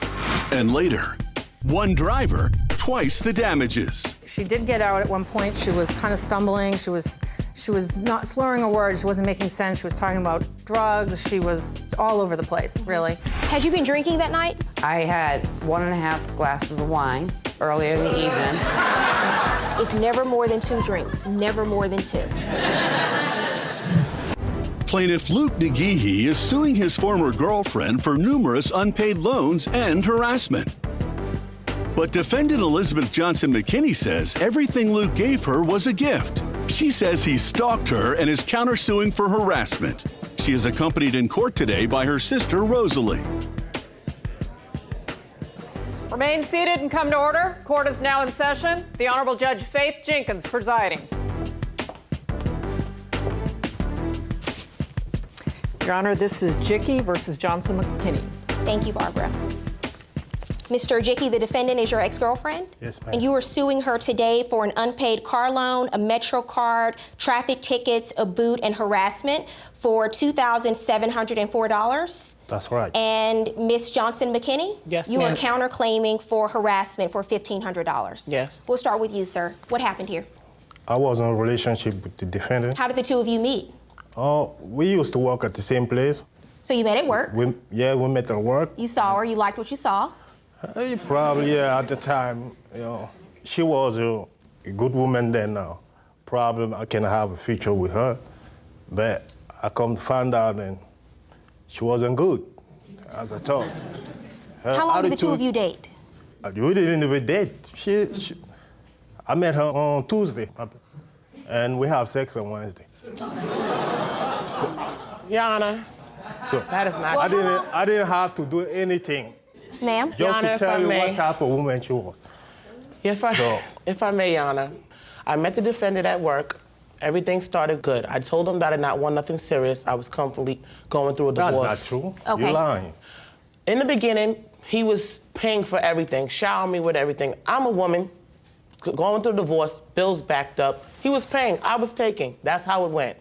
And later, one driver, twice the damages. She did get out at one point. She was kind of stumbling. She was not slurring a word. She wasn't making sense. She was talking about drugs. She was all over the place, really. Had you been drinking that night? I had 1.5 glasses of wine earlier in the evening. It's never more than 2 drinks, never more than 2. Plaintiff Luke McGeehee is suing his former girlfriend for numerous unpaid loans and harassment. But defendant Elizabeth Johnson McKinney says everything Luke gave her was a gift. She says he stalked her and is countersuing for harassment. She is accompanied in court today by her sister, Rosalie. Remain seated and come to order. Court is now in session. The Honorable Judge Faith Jenkins presiding. Your Honor, this is Jicky versus Johnson McKinney. Thank you, Barbara. Mr. Jicky, the defendant is your ex-girlfriend? Yes, ma'am. And you are suing her today for an unpaid car loan, a Metro card, traffic tickets, a boot, and harassment for $2,704. That's right. And Miss Johnson McKinney? Yes, You are ma'am. counterclaiming for harassment for $1,500. Yes. We'll start with you, sir. What happened here? I was in a relationship with the defendant. How did the two of you meet? Oh, we used to work at the same place. So you met at work. We met at work. You saw her. You liked what you saw. Probably, at the time, she was a good woman then. Probably I can have a future with her, but I come to find out and she wasn't good, as I thought. How long did the two of you date? We didn't even date. I met her on Tuesday, and we have sex on Wednesday. Your Honor, that is not. I didn't have to do anything. Ma'am? Just to tell you what type of woman she was. If I may, Your Honor, I met the defendant at work. Everything started good. I told him that I did not want nothing serious. I was comfortably going through a divorce. That's not true. Okay. You're lying. In the beginning, he was paying for everything, showering me with everything. I'm a woman, going through a divorce, bills backed up. He was paying, I was taking. That's how it went.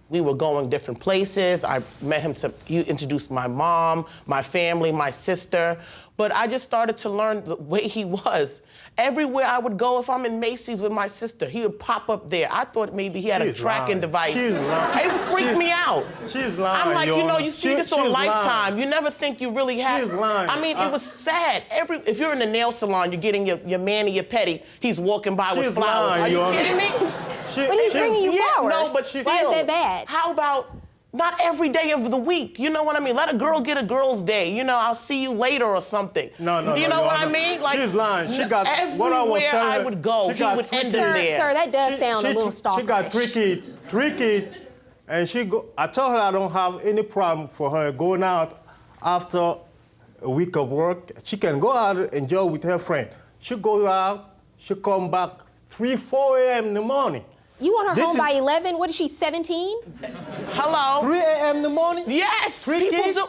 We were going different places. I met him he introduced my mom, my family, my sister. But I just started to learn the way he was. Everywhere I would go, if I'm in Macy's with my sister, he would pop up there. I thought maybe he had a tracking device. She's lying. It freaked me out. She's lying. I'm like, you see this on Lifetime. You never think you really have. She's lying. I mean, it was sad. If you're in the nail salon, you're getting your mani, your pedi, he's walking by with flowers. Lying, Are you kidding me? But he's bringing you flowers. No, but still, why is that bad? How about not every day of the week? You know what I mean? Let a girl get a girl's day. I'll see you later or something. No. You know what I mean? Like, she's lying. She got everywhere what I was telling her, I would go, he would end in there. Sir, that does sound a little stalkerish. She got three kids, and I told her I don't have any problem for her going out after a week of work. She can go out and enjoy with her friend. She goes out, she come back 3, 4 a.m. in the morning. You want her home by 11? What is she, 17? Hello? 3 a.m. in the morning? Yes. Three kids? Do.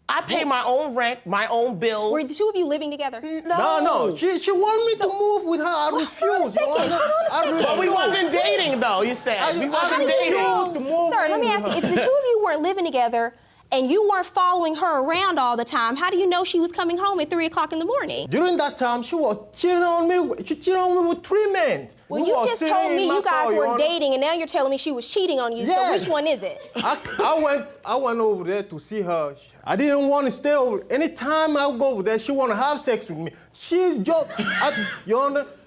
I pay my own rent, my own bills. Were the two of you living together? No. She wanted me to move with her. I refused. Hold on a second. Well, we wasn't dating, though, you said. We wasn't dating. Sir, let me ask you, if the two of you weren't living together and you weren't following her around all the time, how do you know she was coming home at 3 o'clock in the morning? During that time, she was cheating on me. She cheated on me with 3 men. Well, you just told me you guys were dating, and now you're telling me she was cheating on you. Yes. So which one is it? I went over there to see her. I didn't want to stay over. Anytime I go over there, she want to have sex with me. She's just,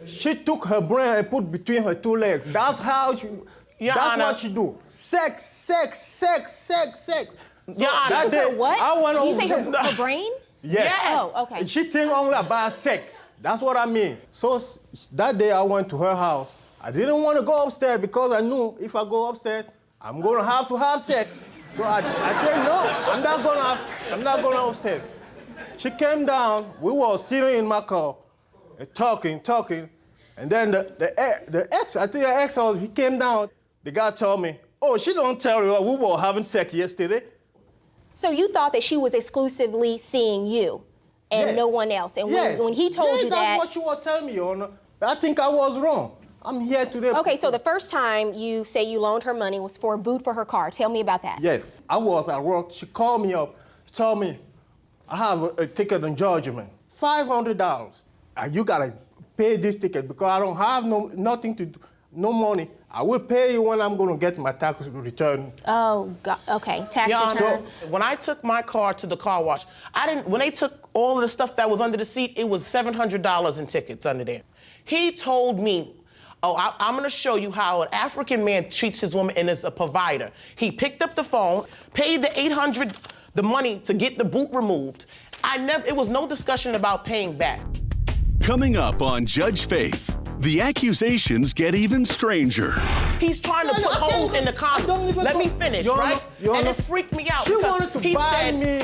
she took her brain and put between her 2 legs. That's how she, that's what she do. Sex. So that day, what? I went over you say there. her brain? Yes. Oh, okay. She think only about sex. That's what I mean. So that day I went to her house. I didn't want to go upstairs because I knew if I go upstairs, I'm going to have sex. So I said, no, I'm not going upstairs. She came down. We were sitting in my car, talking. And then the ex, I think the ex, he came down. The guy told me, oh, she don't tell you we were having sex yesterday. So you thought that she was exclusively seeing you and no one else. And when he told you that... that's what she was telling me, Your Honor. I think I was wrong. I'm here today. Okay, so the first time you say you loaned her money was for a boot for her car. Tell me about that. Yes. I was at work. She called me up. She told me, I have a ticket on judgment, $500. You got to pay this ticket because I don't have nothing to do, no money. I will pay you when I'm going to get my tax return. Oh, God. Okay. Tax return. When I took my car to the car wash, when they took all of the stuff that was under the seat, it was $700 in tickets under there. He told me, I'm going to show you how an African man treats his woman and is a provider. He picked up the phone, paid the $800, the money to get the boot removed. It was no discussion about paying back. Coming up on Judge Faith, the accusations get even stranger. He's trying to put holes in the condom. Let me finish, right? And it freaked me out. She wanted to buy me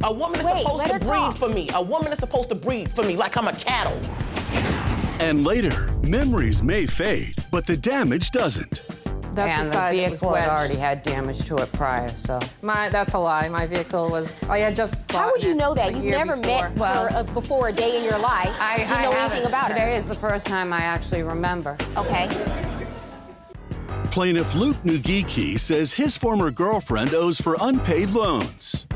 a woman is supposed to breed for me. A woman is supposed to breed for me like I'm a cattle. And later, memories may fade, but the damage doesn't. And the side that was vehicle had wedged. already had damage to it prior, so. That's a lie. My vehicle was, I had just bought How would you it know that? a You've year never before. met her before a day in your life. I Didn't know anything about Today her. is the first time I actually remember. Okay. Plaintiff Luke Nugiki says his former girlfriend owes for unpaid loans.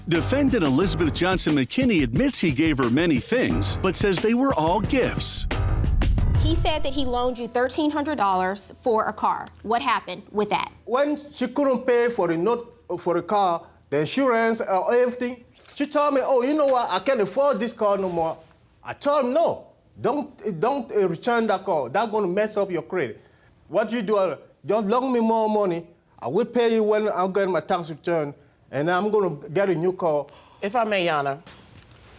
Defendant Elizabeth Johnson McKinney admits he gave her many things, but says they were all gifts. He said that he loaned you $1,300 for a car. What happened with that? When she couldn't pay for the note for the car, the insurance, everything, she told me, oh, you know what, I can't afford this car no more. I told him, no, don't return that car. That's going to mess up your credit. What you do, just loan me more money. I will pay you when I get my tax return, and I'm going to get a new car. If I may, Yana.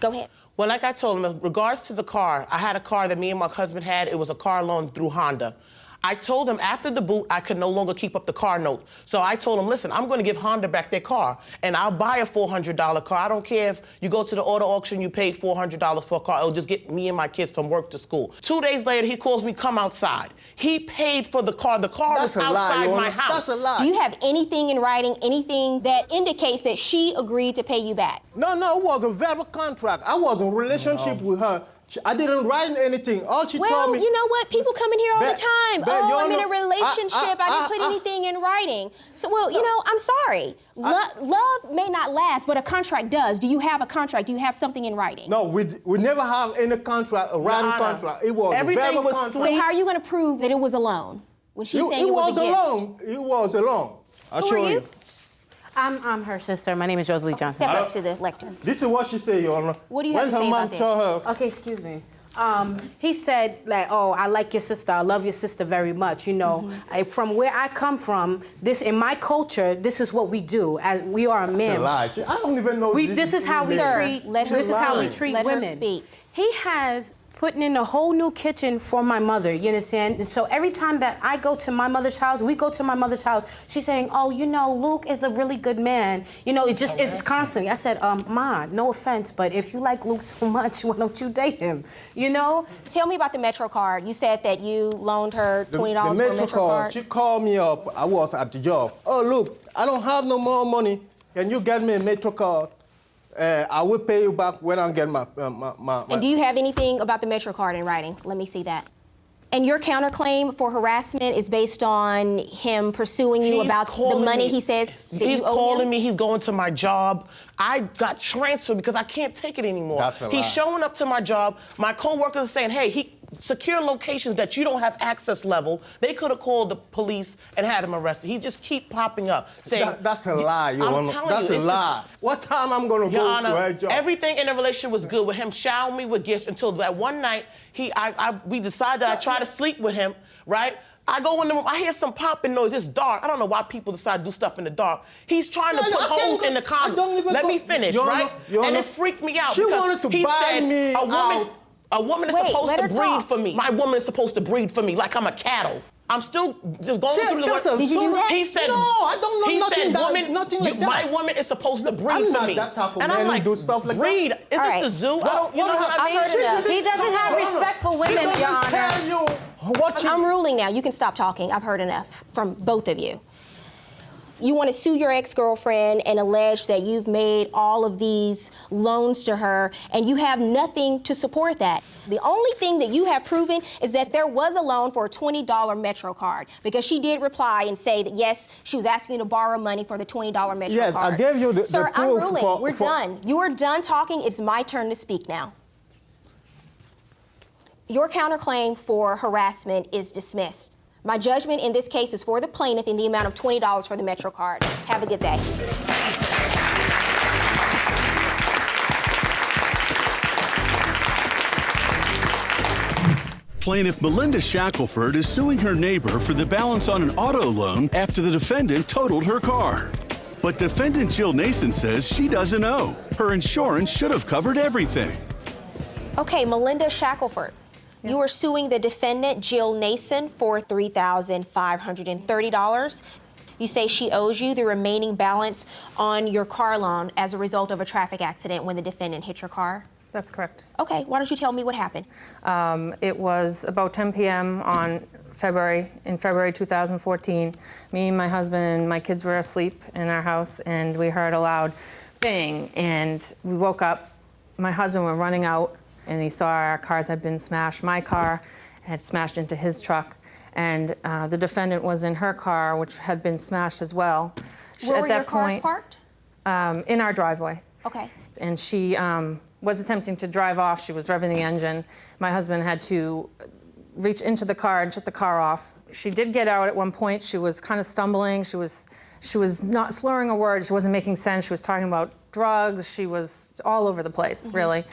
Go ahead. Well, like I told him, in regards to the car, I had a car that me and my husband had. It was a car loan through Honda. I told him after the boot, I could no longer keep up the car note. So I told him, listen, I'm going to give Honda back their car, and I'll buy a $400 car. I don't care if you go to the auto auction, you paid $400 for a car. It'll just get me and my kids from work to school. 2 days later, he calls me, come outside. He paid for the car. The car was outside my house. That's a lie. Do you have anything in writing, anything that indicates that she agreed to pay you back? No, it was a verbal contract. I was in a relationship with her. I didn't write anything. All she told me... Well, you know what? People come in here all the time. Oh, I'm in a relationship. I didn't put anything in writing. So, well, you know, I'm sorry. Love may not last, but a contract does. Do you have a contract? Do you have something in writing? No, we never have any contract, a writing contract. It was Everything a verbal was contract. So how are you going to prove that it was a loan? When she's saying it it was a gift? loan. It was a loan. I'll Who show are you. I'm her sister. My name is Rosalie Johnson. Step up to the lectern. This is what she said, Your Honor. What do you have to say about this? Okay, excuse me. He said, like, oh, I like your sister. I love your sister very much. You know, from where I come from, this in my culture, this is what we do. As we are a man. That's a lie. I don't even know. This is how we treat. This is how we treat Let her women. speak. He has putting in a whole new kitchen for my mother, you understand? And so every time that I go to my mother's house, we go to my mother's house, she's saying, oh, you know, Luke is a really good man. You know, it's constantly. I said, Ma, no offense, but if you like Luke so much, why don't you date him? You know? Tell me about the Metro card. You said that you loaned her $20 The for a Metro Metro card. She called me up. I was at the job. Oh, look, I don't have no more money. Can you get me a Metro card? I will pay you back when I get my And do you have anything about the Metro card in writing? Let me see that. And your counterclaim for harassment is based on him pursuing you about the money he says that He's you owe calling him? me. He's going to my job. I got transferred because I can't take it anymore. That's a lie. He's showing up to my job. My coworkers are saying, hey, secure locations that you don't have access level. They could have called the police and had him arrested. He just keep popping up saying... That's a lie, Your Honor. That's a lie. What time I'm going to go to her job? Everything in the relationship was good with him showering me with gifts until that one night we decided that I try to sleep with him, right? I go in the room, I hear some popping noise. It's dark. I don't know why people decide to do stuff in the dark. He's trying to put holes in the condom. Let me finish, right? And it freaked me out. She because wanted to he buy said, me out. A woman is supposed to breed for me. My woman is supposed to breed for me like I'm a cattle. I'm still just going through the work. Did you do that? He said, no, I don't know he nothing, said, nothing like that. My woman is supposed to breed I'm for not me. that type of and man I'm who like, do stuff like breed? that. Is this the zoo? You know what I mean? I've heard enough. He doesn't have respect for women, Your Honor. Tell you what you... I'm ruling now. You can stop talking. I've heard enough from both of you. You want to sue your ex-girlfriend and allege that you've made all of these loans to her, and you have nothing to support that. The only thing that you have proven is that there was a loan for a $20 Metro card, because she did reply and say that, yes, she was asking you to borrow money for the $20 Metro Yes, card. I gave you the Sir, I'm proof ruling. We're done. You are done talking. It's my turn to speak now. Your counterclaim for harassment is dismissed. My judgment in this case is for the plaintiff in the amount of $20 for the Metro card. Have a good day. Plaintiff Melinda Shackelford is suing her neighbor for the balance on an auto loan after the defendant totaled her car. But defendant Jill Nason says she doesn't owe. Her insurance should have covered everything. Okay, Melinda Shackelford. Yes. You are suing the defendant, Jill Nason, for $3,530. You say she owes you the remaining balance on your car loan as a result of a traffic accident when the defendant hit your car? That's correct. Okay, why don't you tell me what happened? It was about 10 p.m. in February 2014. Me and my husband and my kids were asleep in our house, and we heard a loud bang, and we woke up. My husband went running out, and he saw our cars had been smashed. My car had smashed into his truck, and the defendant was in her car, which had been smashed as well. Where were your cars parked? In our driveway. Okay. And she was attempting to drive off. She was revving the engine. My husband had to reach into the car and shut the car off. She did get out at one point. She was kind of stumbling. She was not slurring a word. She wasn't making sense. She was talking about drugs. She was all over the place, really.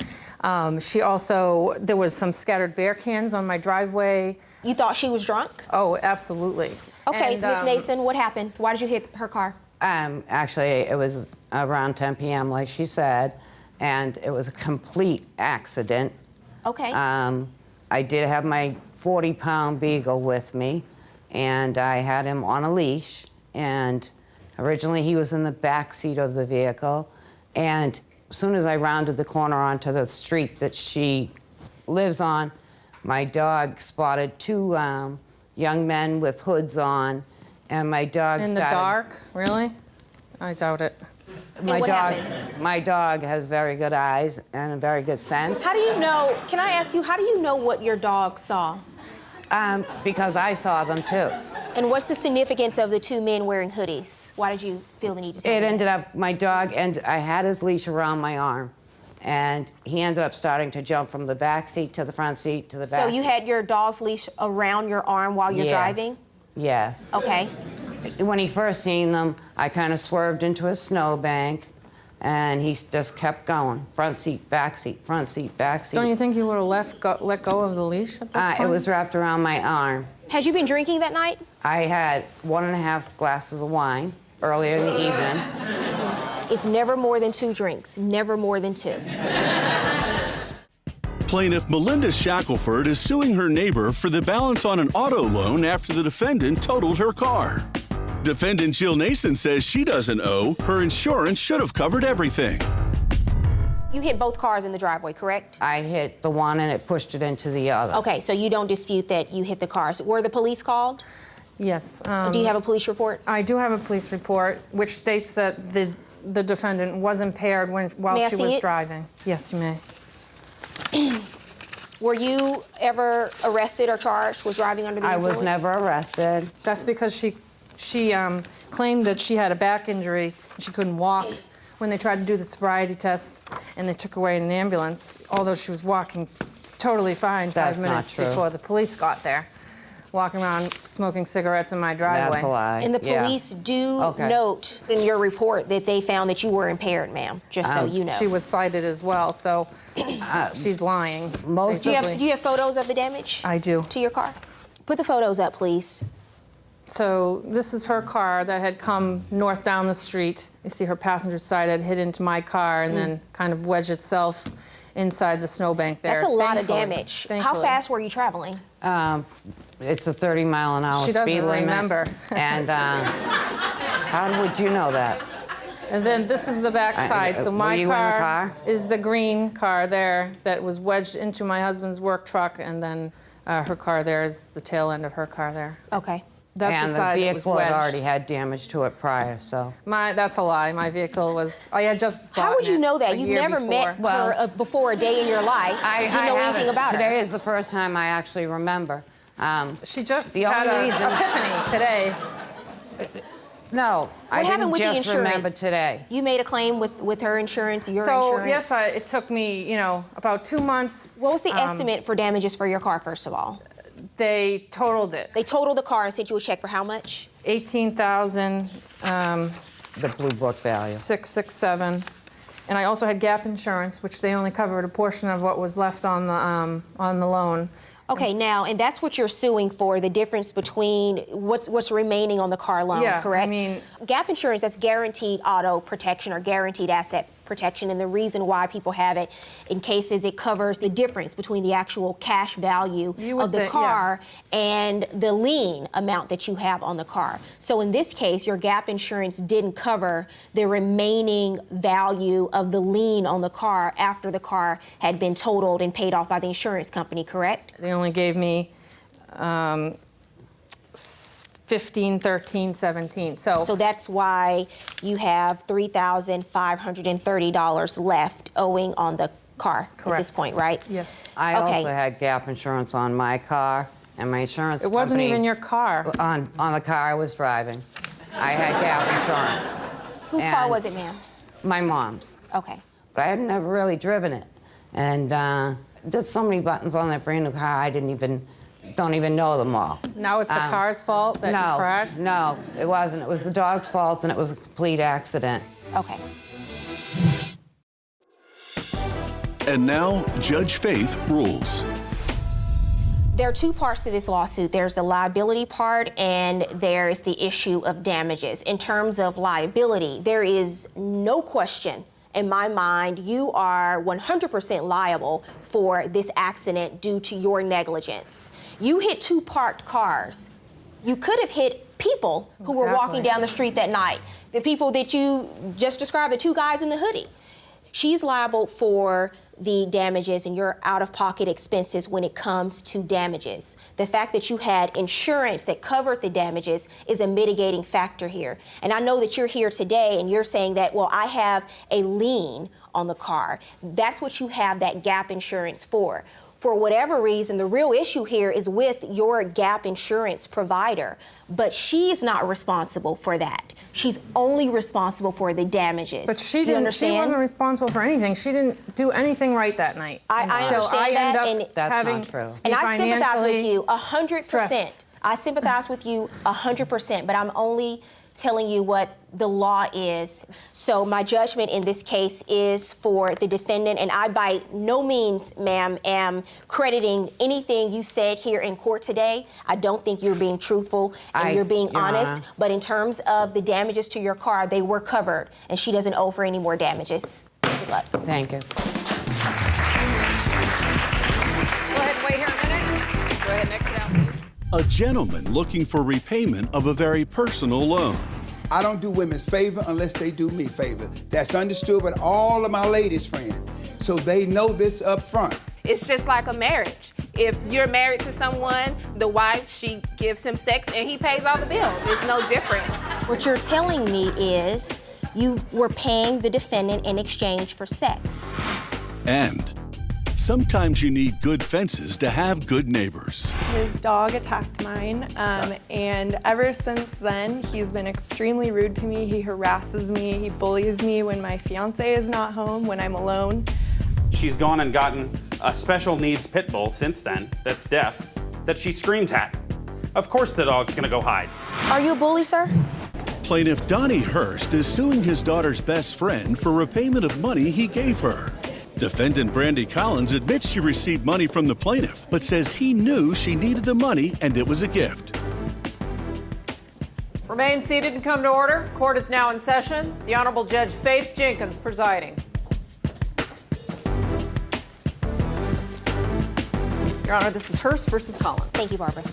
She also, there was some scattered beer cans on my driveway. You thought she was drunk? Oh, absolutely. Okay, Miss Nason, what happened? Why did you hit her car? Actually, it was around 10 p.m., like she said, and it was a complete accident. Okay. I did have my 40-pound beagle with me, and I had him on a leash, and originally he was in the back seat of the vehicle, and as soon as I rounded the corner onto the street that she lives on, my dog spotted two young men with hoods on, and my dog In the dark? Really? I doubt it. My dog has very good eyes and a very good sense. How do you know, can I ask you, how do you know what your dog saw? Because I saw them too. And what's the significance of the two men wearing hoodies? Why did you feel the need to say It that? ended up, my dog, and I had his leash around my arm, and he ended up starting to jump from the back seat to the front seat to the back. So you had your dog's leash around your arm while you're driving? Yes. Okay. When he first seen them, I kind of swerved into a snowbank, and he just kept going. Front seat, back seat, front seat, back seat. Don't you think you would have let go of the leash at this point? It was wrapped around my arm. Had you been drinking that night? I had 1.5 glasses of wine earlier in the evening. It's never more than 2 drinks, never more than 2. Plaintiff Melinda Shackelford is suing her neighbor for the balance on an auto loan after the defendant totaled her car. Defendant Jill Nason says she doesn't owe. Her insurance should have covered everything. You hit both cars in the driveway, correct? I hit the one and it pushed it into the other. Okay, so you don't dispute that you hit the cars. Were the police called? Yes. Do you have a police report? I do have a police report, which states that the defendant was impaired while she was driving. Yes, you may. Were you ever arrested or charged with driving under the influence? I was never arrested. That's because she claimed that she had a back injury and she couldn't walk when they tried to do the sobriety test, and they took her away in an ambulance, although she was walking totally fine 5 minutes before the police got there, walking around smoking cigarettes in my driveway. That's a lie. And the police do note in your report that they found that you were impaired, ma'am, just so you know. She was cited as well, so she's lying. Do you have photos of the damage? I do. To your car? Put the photos up, please. So this is her car that had come north down the street. You see her passenger side had hit into my car and then kind of wedged itself inside the snowbank there. That's a lot of damage. How fast were you traveling? It's a 30-mile-an-hour speed limit. She doesn't remember. And how would you know that? And then this is the back side. So my car is the green car there that was wedged into my husband's work truck, and then her car there is the tail end of her car there. Okay. That's and the side the that was vehicle had wedged. already had damage to it prior, so. That's a lie. My vehicle was, I had just bought How would you know that? a You've year never before. met her before a day in your life. I Do you know anything about her? Today is the first time I actually remember. She just the had only an reason, epiphany today. No, I What happened didn't with the just remember insurance? today. You made a claim with her insurance, your So insurance? yes, it took me, about 2 months. What was the estimate for damages for your car, first of all? They totaled it. They totaled the car and sent you a check for how much? $18,000. The blue book value. 667. And I also had gap insurance, which they only covered a portion of what was left on the loan. Okay, now, and that's what you're suing for, the difference between what's remaining on the car loan, Yeah, correct? I mean, gap insurance, that's guaranteed auto protection or guaranteed asset protection, and the reason why people have it in cases it covers the difference between the actual cash value of the car and the lien amount that you have on the car. So in this case, your gap insurance didn't cover the remaining value of the lien on the car after the car had been totaled and paid off by the insurance company, correct? They only gave me 15, 13, 17. So that's why you have $3,530 left owing on the car at this point, right? Yes. I also had gap insurance on my car, and my insurance It wasn't company- even your car. On the car I was driving. I had gap insurance. Whose car was it, ma'am? My mom's. Okay. But I had never really driven it. And there's so many buttons on that brand new car, I don't even know them all. Now it's the car's fault that you crashed? No, it wasn't. It was the dog's fault, and it was a complete accident. Okay. And now, Judge Faith rules. There are two parts to this lawsuit. There's the liability part and there's the issue of damages. In terms of liability, there is no question in my mind you are 100% liable for this accident due to your negligence. You hit two parked cars. You could have hit people who were walking down the street that night. The people that you just described, the two guys in the hoodie. She's liable for the damages and your out-of-pocket expenses when it comes to damages. The fact that you had insurance that covered the damages is a mitigating factor here. And I know that you're here today and you're saying that, well, I have a lien on the car. That's what you have that gap insurance for. For whatever reason, the real issue here is with your gap insurance provider, but she is not responsible for that. She's only responsible for the damages. But she Do you understand? She wasn't responsible for anything. She didn't do anything right that night. I understand that, and that's not true. And I sympathize with you 100%. stressed. I sympathize with you 100%, but I'm only telling you what the law is. So my judgment in this case is for the defendant, and I by no means, ma'am, am crediting anything you said here in court today. I don't think you're being truthful and you're being honest, but in terms of the damages to your car, they were covered, and she doesn't owe for any more damages. Good luck. Thank you. Go ahead and wait here a minute. Go ahead, next down, please. A gentleman looking for repayment of a very personal loan. I don't do women's favor unless they do me favor. That's understood with all of my ladies' friends, so they know this up front. It's just like a marriage. If you're married to someone, the wife, she gives him sex and he pays all the bills. It's no different. What you're telling me is you were paying the defendant in exchange for sex. And sometimes you need good fences to have good neighbors. His dog attacked mine, and ever since then, he's been extremely rude to me. He harasses me, he bullies me when my fiance is not home, when I'm alone. She's gone and gotten a special needs pit bull since then that's deaf, that she screams at. Of course the dog's gonna go hide. Are you a bully, sir? Plaintiff Donnie Hurst is suing his daughter's best friend for repayment of money he gave her. Defendant Brandy Collins admits she received money from the plaintiff, but says he knew she needed the money and it was a gift. Remain seated and come to order. Court is now in session. The Honorable Judge Faith Jenkins presiding. Your Honor, this is Hurst versus Collins. Thank you, Barbara.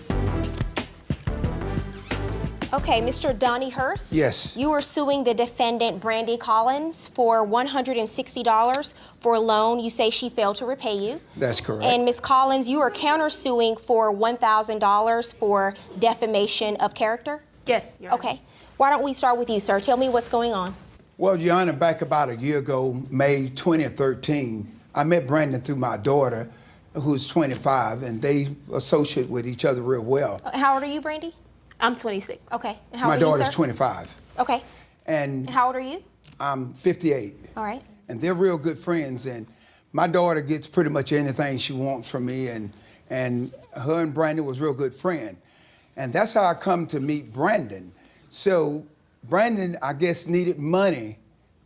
Okay, Mr. Donnie Hurst. Yes. You are suing the defendant, Brandy Collins, for $160 for a loan you say she failed to repay you. That's correct. And Ms. Collins, you are countersuing for $1,000 for defamation of character? Yes, Your Honor. Okay. Why don't we start with you, sir? Tell me what's going on. Well, Your Honor, back about a year ago, May 2013, I met Brandon through my daughter, who's 25, and they associate with each other real well. How old are you, Brandy? I'm 26. Okay. And how My old are you, daughter's sir? 25. Okay. And how old are you? I'm 58. All right. And they're real good friends, and my daughter gets pretty much anything she wants from me, and her and Brandon was a real good friend. And that's how I come to meet Brandon. So Brandon, I guess, needed money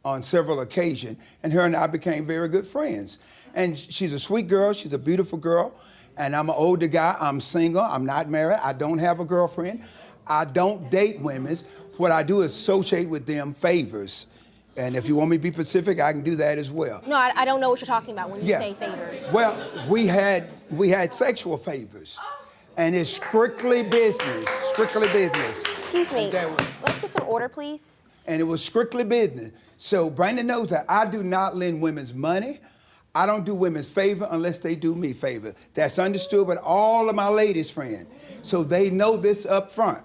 on several occasions, and her and I became very good friends. And she's a sweet girl, she's a beautiful girl, and I'm an older guy, I'm single, I'm not married, I don't have a girlfriend, I don't date women. What I do is associate with them favors. And if you want me to be specific, I can do that as well. No, I don't know what you're talking about when you Yeah. say favors. Well, we had sexual favors, and it's strictly business, strictly business. Excuse me. Let's get some order, please. And it was strictly business. So Brandon knows that I do not lend women's money. I don't do women's favor unless they do me favor. That's understood with all of my ladies' friends. So they know this up front.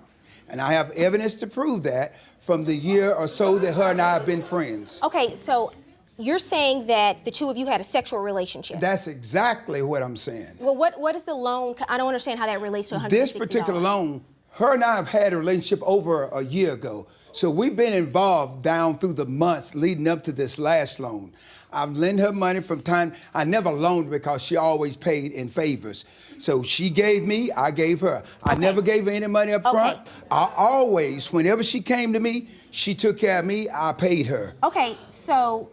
And I have evidence to prove that from the year or so that her and I have been friends. Okay, so you're saying that the two of you had a sexual relationship. That's exactly what I'm saying. Well, what is the loan? I don't understand how that relates to $160. This particular loan, her and I have had a relationship over a year ago. So we've been involved down through the months leading up to this last loan. I've lent her money from time. I never loaned because she always paid in favors. So she gave me, I gave her. I never gave her any money up front. I always, whenever she came to me, she took care of me, I paid her. Okay, so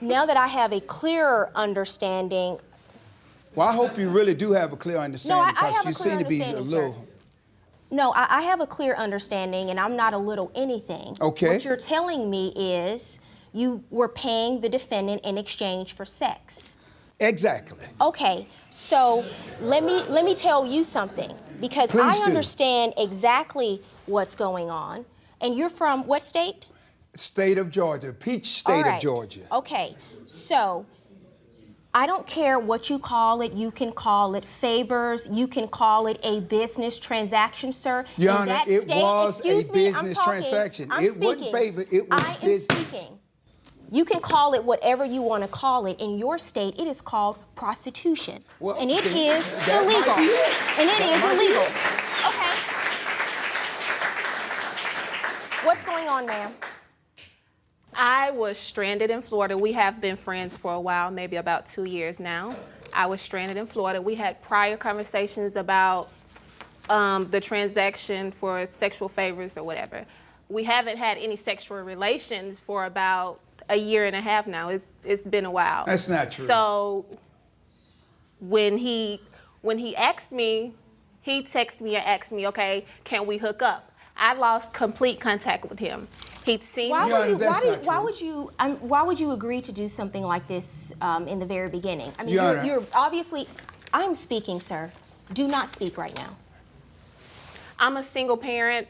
now that I have a clearer understanding. Well, I hope you really do have a clear understanding I because have you a clear seem to be a understanding, little. sir. No, I have a clear understanding, and I'm not a little anything. Okay. What you're telling me is you were paying the defendant in exchange for sex. Exactly. Okay, so let me tell you something, because Please I do. understand exactly what's going on. And you're from what state? State of Georgia, Peach State All right. of Georgia. Okay, so I don't care what you call it. You can call it favors. You can call it a business transaction, sir. Your In Honor, that it state, was a excuse me, I'm business talking. transaction. I'm It wasn't speaking. favor, it was I am business. speaking. You can call it whatever you want to call it. In your state, it is called prostitution. And it is that might illegal. be it. And it That is might be illegal. it. Okay. What's going on, ma'am? I was stranded in Florida. We have been friends for a while, maybe about 2 years now. I was stranded in Florida. We had prior conversations about the transaction for sexual favors or whatever. We haven't had any sexual relations for about a year and a half now. It's been a while. That's not true. So when he asked me, he texted me and asked me, okay, can we hook up? I lost complete contact with him. He'd seen Why me. would you agree to do something like this in the very beginning? I mean, Your Honor. you're obviously. I'm speaking, sir. Do not speak right now. I'm a single parent.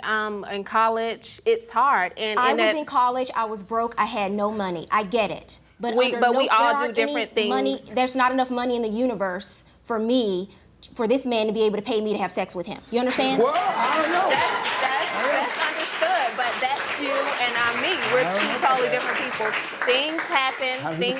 In college. It's hard. And I was in college. I was broke. I had no money. I get it. But We there all do aren't any different things. Money, there's not enough money in the universe for me, for this man to be able to pay me to have sex with him. You understand? Well, I don't know. That's understood, but that's you and I'm me. We're two totally different people. Things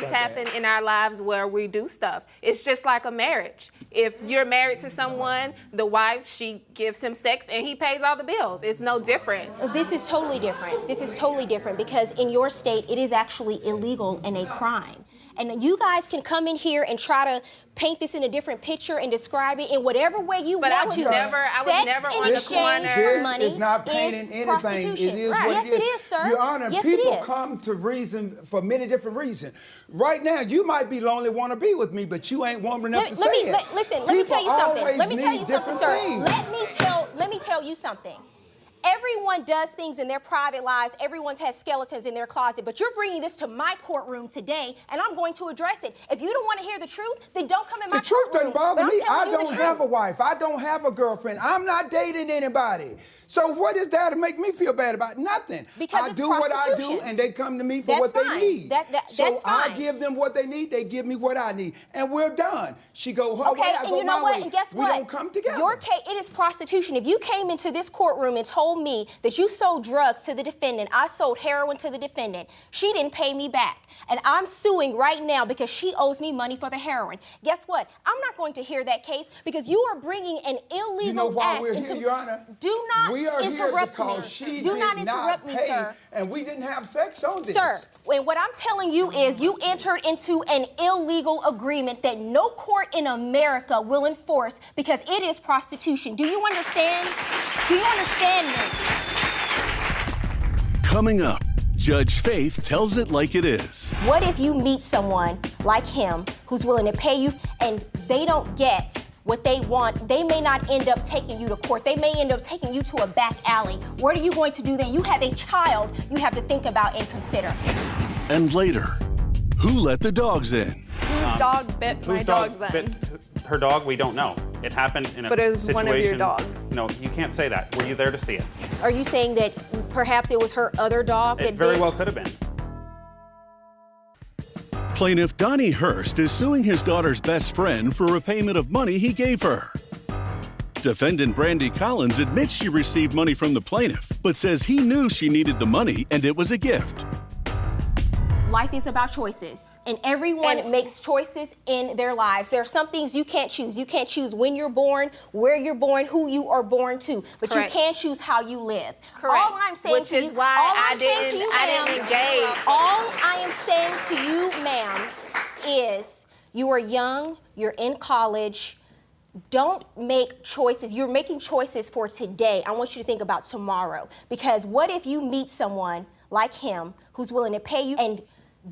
happen in our lives where we do stuff. It's just like a marriage. If you're married to someone, the wife, she gives him sex and he pays all the bills. It's no different. This is totally different. This is totally different because in your state, it is actually illegal and a crime. And you guys can come in here and try to paint this in a different picture and describe it in whatever way you But I want would to. never Sex on in the exchange corner. for money This is not painting is anything. prostitution. It is Right. what Yes, it is. it is, sir. Your Honor, Yes, people it is. come to reason for many different reasons. Right now, you might be lonely, want to be with me, but you ain't woman enough to say it. Listen, let me tell you something. People Let me tell you always something, need sir. different Let me tell you something. Everyone does things in their private lives. Everyone has skeletons in their closet. But you're bringing this to my courtroom today, and I'm going to address it. If you don't want to hear the truth, then don't come in my The truth courtroom. doesn't bother But I'm me. telling I you the don't truth. have a wife. I don't have a girlfriend. I'm not dating anybody. So what is that to make me feel bad about? Nothing. Because I it's do what I do, prostitution. and they come to me for That's what fine. they need. That's so I fine. give them what they need. They give me what I need, and we're done. She go her way, Okay, I and go you know my what? way. And guess we what? don't come together. Your case, it is prostitution. If you came into this courtroom and told me that you sold drugs to the defendant, I sold heroin to the defendant, she didn't pay me back. And I'm suing right now because she owes me money for the heroin. Guess what? I'm not going to hear that case because you are bringing an illegal You know why act we're into. here, Your Honor? Do not We are here interrupt because me. she Do did not interrupt me, pay, sir. and we didn't have sex on this. Sir, and what I'm telling you is you entered into an illegal agreement that no court in America will enforce because it is prostitution. Do you understand? Do you understand me? Coming up, Judge Faith tells it like it is. What if you meet someone like him who's willing to pay you and they don't get what they want, they may not end up taking you to court. They may end up taking you to a back alley. What are you going to do then? You have a child you have to think about and consider. And later, who let the dogs in? Whose dog bit my dog then? Bit her dog? We don't know. It happened in a But it was situation. one of your dogs. No, you can't say that. Were you there to see it? Are you saying that perhaps it was her other dog that It very bit? well could have been. Plaintiff Donnie Hurst is suing his daughter's best friend for repayment of money he gave her. Defendant Brandy Collins admits she received money from the plaintiff, but says he knew she needed the money and it was a gift. Life is about choices, and everyone makes choices in their lives. There are some things you can't choose. You can't choose when you're born, where you're born, who you are born to, but Correct. you can choose how you live. Correct. All I'm saying Which to is you, why all I I'm saying to you, didn't engage. all I am saying to you, ma'am, is you are young, you're in college. Don't make choices. You're making choices for today. I want you to think about tomorrow, because what if you meet someone like him who's willing to pay you and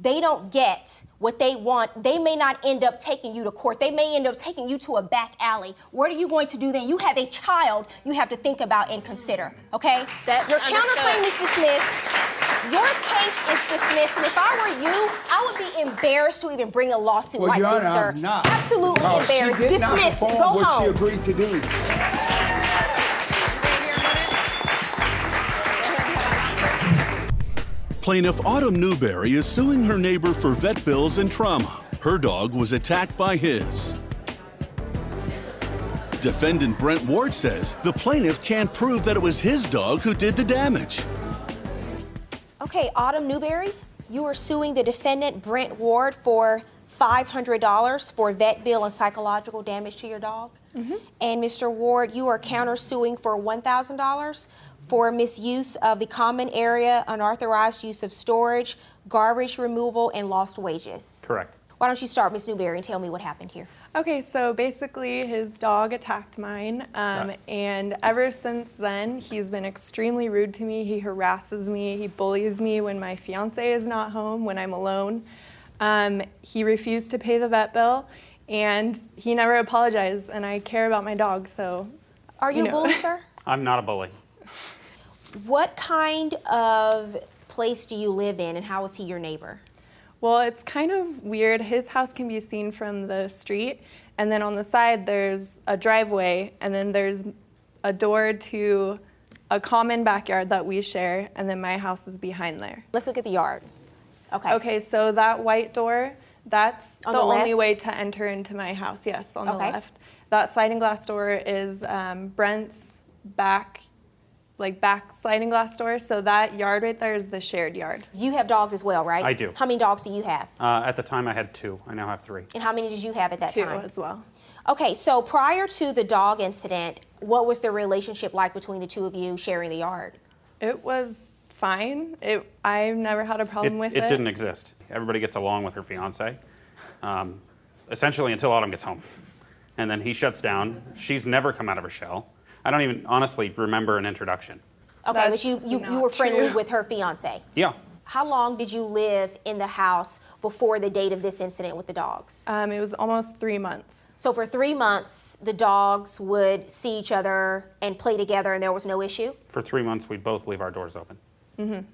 they don't get what they want? They may not end up taking you to court. They may end up taking you to a back alley. What are you going to do then? You have a child you have to think about and consider, okay? Your counterclaim is dismissed. Your case is dismissed, and if I were you, I would be embarrassed to even bring a lawsuit like Your this, Honor, sir. I'm not. Absolutely Because embarrassed. She did not Dismissed. perform Go what home. she agreed to do. Plaintiff Autumn Newberry is suing her neighbor for vet bills and trauma. Her dog was attacked by his. Defendant Brent Ward says the plaintiff can't prove that it was his dog who did the damage. Okay, Autumn Newberry, you are suing the defendant Brent Ward for $500 for vet bill and psychological damage to your dog. And Mr. Ward, you are countersuing for $1,000 for misuse of the common area, unauthorized use of storage, garbage removal, and lost wages. Correct. Why don't you start, Ms. Newberry, and tell me what happened here? Okay, so basically his dog attacked mine, and ever since then he's been extremely rude to me. He harasses me, he bullies me when my fiance is not home, when I'm alone. He refused to pay the vet bill, and he never apologized, and I care about my dog, so. Are you a bully, sir? I'm not a bully. What kind of place do you live in, and how is he your neighbor? Well, it's kind of weird. His house can be seen from the street, and then on the side there's a driveway, and then there's a door to a common backyard that we share, and then my house is behind there. Let's look at the yard. Okay. Okay, so that white door, that's On the the only left? way to enter into my house, yes, on the Okay. left. That sliding glass door is Brent's back sliding glass door, so that yard right there is the shared yard. You have dogs as well, right? I do. How many dogs do you have? At the time, I had 2. I now have 3. And how many did you have at that 2 time? as well. Okay, so prior to the dog incident, what was the relationship like between the two of you sharing the yard? It was fine. I've never had a problem with it. It didn't exist. Everybody gets along with her fiance, essentially until Autumn gets home. And then he shuts down. She's never come out of her shell. I don't even honestly remember an introduction. Okay, but you were friendly true. with her fiance. Yeah. How long did you live in the house before the date of this incident with the dogs? It was almost 3 months. So for 3 months, the dogs would see each other and play together and there was no issue? For 3 months, we'd both leave our doors open. Mm-hmm.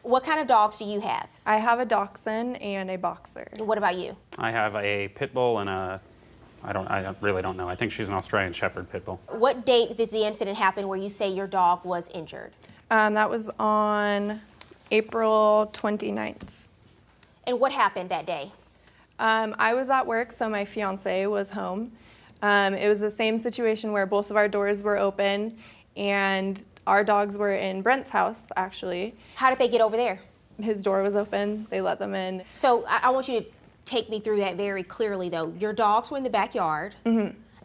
What kind of dogs do you have? I have a dachshund and a boxer. And what about you? I have a pit bull and I really don't know. I think she's an Australian Shepherd pit bull. What date did the incident happen where you say your dog was injured? That was on April 29th. And what happened that day? I was at work, so my fiance was home. It was the same situation where both of our doors were open, and our dogs were in Brent's house, actually. How did they get over there? His door was open. They let them in. So I want you to take me through that very clearly, though. Your dogs were in the backyard,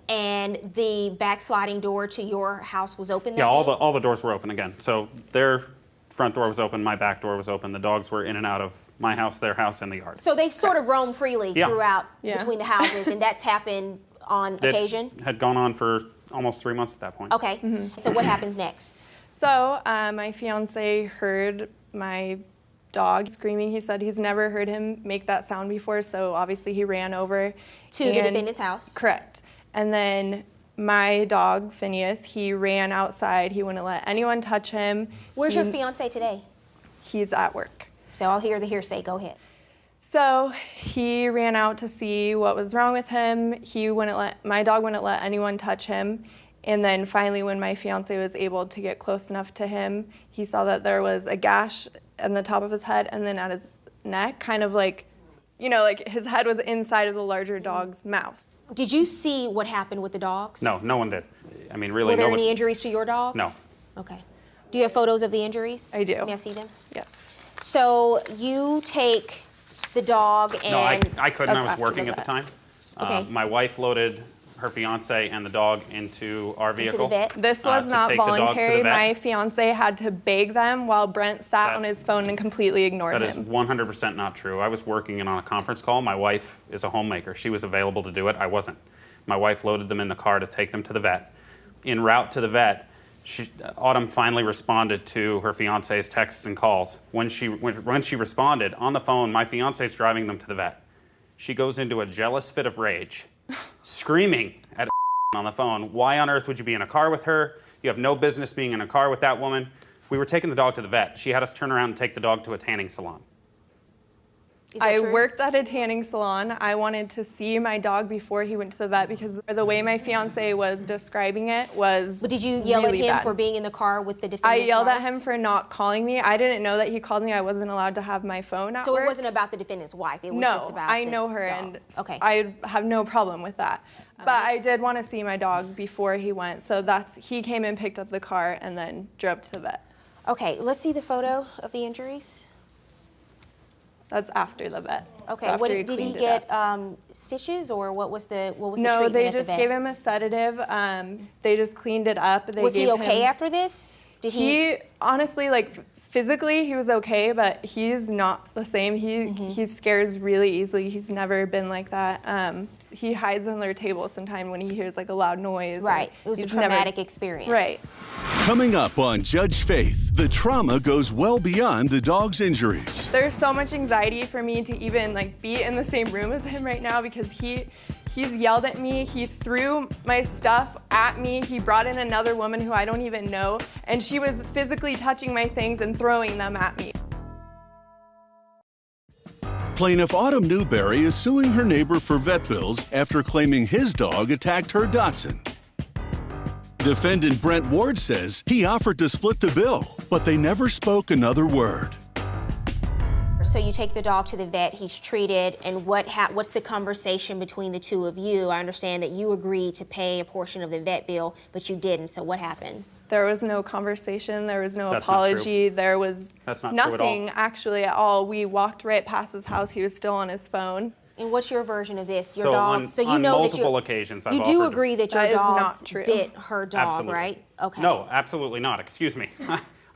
and the backsliding door to your house was open that Yeah, day? all the doors were open again. So their front door was open, my back door was open. The dogs were in and out of my house, their house, and the yard. So they sort of roam freely Yeah. throughout Yeah. between the houses, and that's happened on occasion? It had gone on for almost 3 months at that point. Okay, so what happens next? So my fiance heard my dog screaming. He said he's never heard him make that sound before, so obviously he ran over. To the defendant's house? Correct. And then my dog, Phineas, he ran outside. He wouldn't let anyone touch him. Where's your fiance today? He's at work. So I'll hear the hearsay. Go ahead. So he ran out to see what was wrong with him. My dog wouldn't let anyone touch him. And then finally, when my fiance was able to get close enough to him, he saw that there was a gash on the top of his head and then at his neck, kind of like, like his head was inside of the larger dog's mouth. Did you see what happened with the dogs? No, no one did. I mean, really, Were there any injuries to your dogs? No. Okay. Do you have photos of the injuries? I do. May I see them? Yes. So you take the dog and... No, I couldn't. I was working at the time. Okay. My wife loaded her fiance and the dog into our vehicle. Into the vet? This was to not take the dog to the voluntary. vet. My fiance had to beg them while Brent sat on his phone and completely ignored That is him. 100% not true. I was working on a conference call. My wife is a homemaker. She was available to do it. I wasn't. My wife loaded them in the car to take them to the vet. En route to the vet, Autumn finally responded to her fiance's texts and calls. When she responded on the phone, my fiance's driving them to the vet. She goes into a jealous fit of rage, screaming at on the phone, "Why on earth would you be in a car with her? You have no business being in a car with that woman." We were taking the dog to the vet. She had us turn around and take the dog to a tanning salon. I worked at a tanning salon. I wanted to see my dog before he went to the vet because the way my fiance was describing it was But did you yell really at him bad. for being in the car with the I defendant's yelled wife? at him for not calling me. I didn't know that he called me. I wasn't allowed to have my phone at So work. it wasn't about the defendant's wife. It was No, just about I the know her dog. and Okay. I have no problem with that. But I did want to see my dog before he went. So he came and picked up the car and then drove to the vet. Okay, let's see the photo of the injuries. That's after the vet. Okay, So after did he cleaned it get up. stitches or what was the No, treatment they at the just vet? gave him a sedative. They just cleaned it up. They Was he gave okay him- after this? Did He honestly, physically, he was okay, but he's not the same. He scares really easily. He's never been like that. He hides on their table sometimes when he hears a loud noise. Right. It was a He's never- traumatic experience. Right. Coming up on Judge Faith, the trauma goes well beyond the dog's injuries. There's so much anxiety for me to even be in the same room as him right now because he's yelled at me. He threw my stuff at me. He brought in another woman who I don't even know, and she was physically touching my things and throwing them at me. Plaintiff Autumn Newberry is suing her neighbor for vet bills after claiming his dog attacked her dachshund. Defendant Brent Ward says he offered to split the bill, but they never spoke another word. So you take the dog to the vet, he's treated, and what's the conversation between the two of you? I understand that you agreed to pay a portion of the vet bill, but you didn't, so what happened? There was no conversation, there was no That's not true. apology, there was That's not true at all. nothing actually at all. We walked right past his house, he was still on his phone. And what's your version of this? Your So dog. on- so you on know multiple that occasions, I've you do offered- agree that your That is dog not true. bit her dog, Absolutely. right? Okay. No, absolutely not. Excuse me.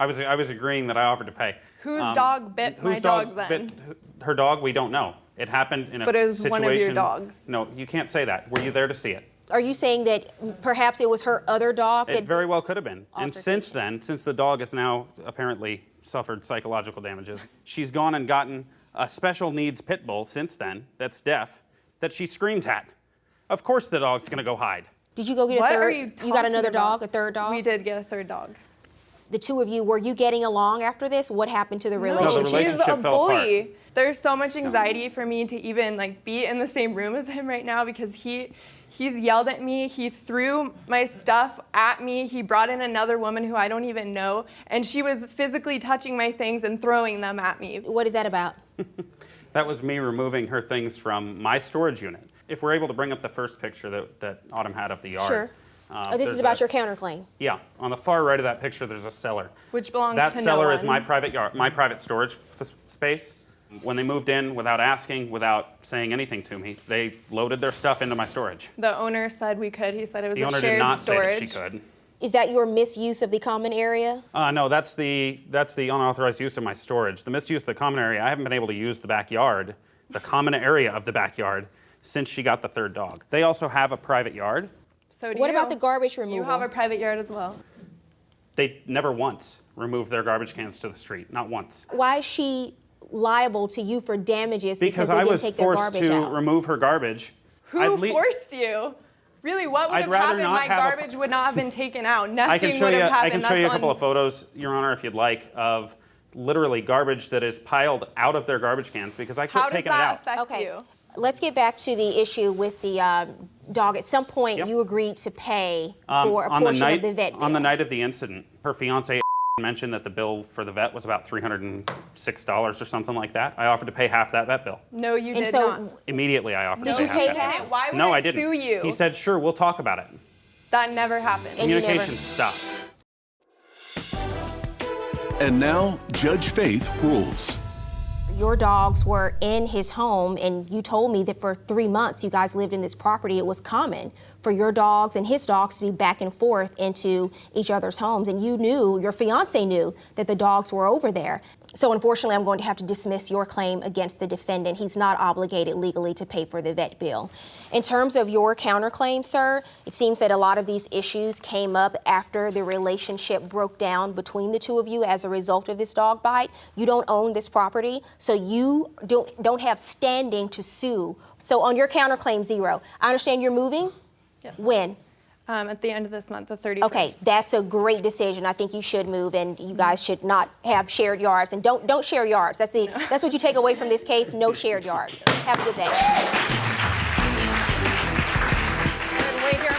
I was agreeing that I offered to pay. Whose dog bit my dog then? Bit her dog? We don't know. It happened in a But it was situation. one of your dogs. No, you can't say that. Were you there to see it? Are you saying that perhaps it was her other dog It that very well could have been. And since then, since the dog has now apparently suffered psychological damages, she's gone and gotten a special needs pit bull since then that's deaf that she screams at. Of course the dog's gonna go hide. Did you go get What a are third? you got talking another about? dog, a third dog? We did get a third dog. The two of you, were you getting along after this? What happened to the No, relationship? the relationship He's a fell apart. bully. There's so much anxiety for me to even be in the same room as him right now because he's yelled at me. He threw my stuff at me. He brought in another woman who I don't even know, and she was physically touching my things and throwing them at me. What is that about? That was me removing her things from my storage unit. If we're able to bring up the first picture that Autumn had of the yard. Sure. This there's is about a- your counterclaim. Yeah, on the far right of that picture, there's a cellar. Which belongs That to no cellar is one. my private yard, my private storage space. When they moved in, without asking, without saying anything to me, they loaded their stuff into my storage. The owner said we could. He said it was The a owner shared did not storage. say that she could. Is that your misuse of the common area? No, that's the unauthorized use of my storage. The misuse of the common area, I haven't been able to use the backyard, the common area of the backyard, since she got the third dog. They also have a private yard. So do What you. about the garbage removal? You have a private yard as well. They never once removed their garbage cans to the street, not once. Why is she liable to you for damages Because they I didn't was take their forced garbage to out? remove her garbage. Who forced you? Really, what would I'd have rather happened? not My have a- garbage would not have been taken out. I Nothing can show would you. have happened. I can show you a That's couple on- of photos, Your Honor, if you'd like, of literally garbage that is piled out of their garbage cans because I quit taking it out. Okay. Let's get back to the issue with the dog. At some point, you agreed to pay for a portion of the vet bill. On the night of the incident, her fiance mentioned that the bill for the vet was about $306 or something like that. I offered to pay half that vet bill. No, you And did so- not. Immediately, I offered Did to you pay pay half. half? Why would No, I I didn't. sue you? He said, "Sure, we'll talk about it." That never happened. Communication stopped. And now, Judge Faith rules. Your dogs were in his home, and you told me that for 3 months you guys lived in this property. It was common for your dogs and his dogs to be back and forth into each other's homes, and you knew, your fiance knew, that the dogs were over there. So unfortunately, I'm going to have to dismiss your claim against the defendant. He's not obligated legally to pay for the vet bill. In terms of your counterclaim, sir, it seems that a lot of these issues came up after the relationship broke down between the two of you as a result of this dog bite. You don't own this property, so you don't have standing to sue. So on your counterclaim 0, I understand you're moving? Yes. When? At the end of this month, the 31st. Okay, that's a great decision. I think you should move, and you guys should not have shared yards. And don't share yards. That's what you take away from this case. No shared yards. Have a good day. And wait here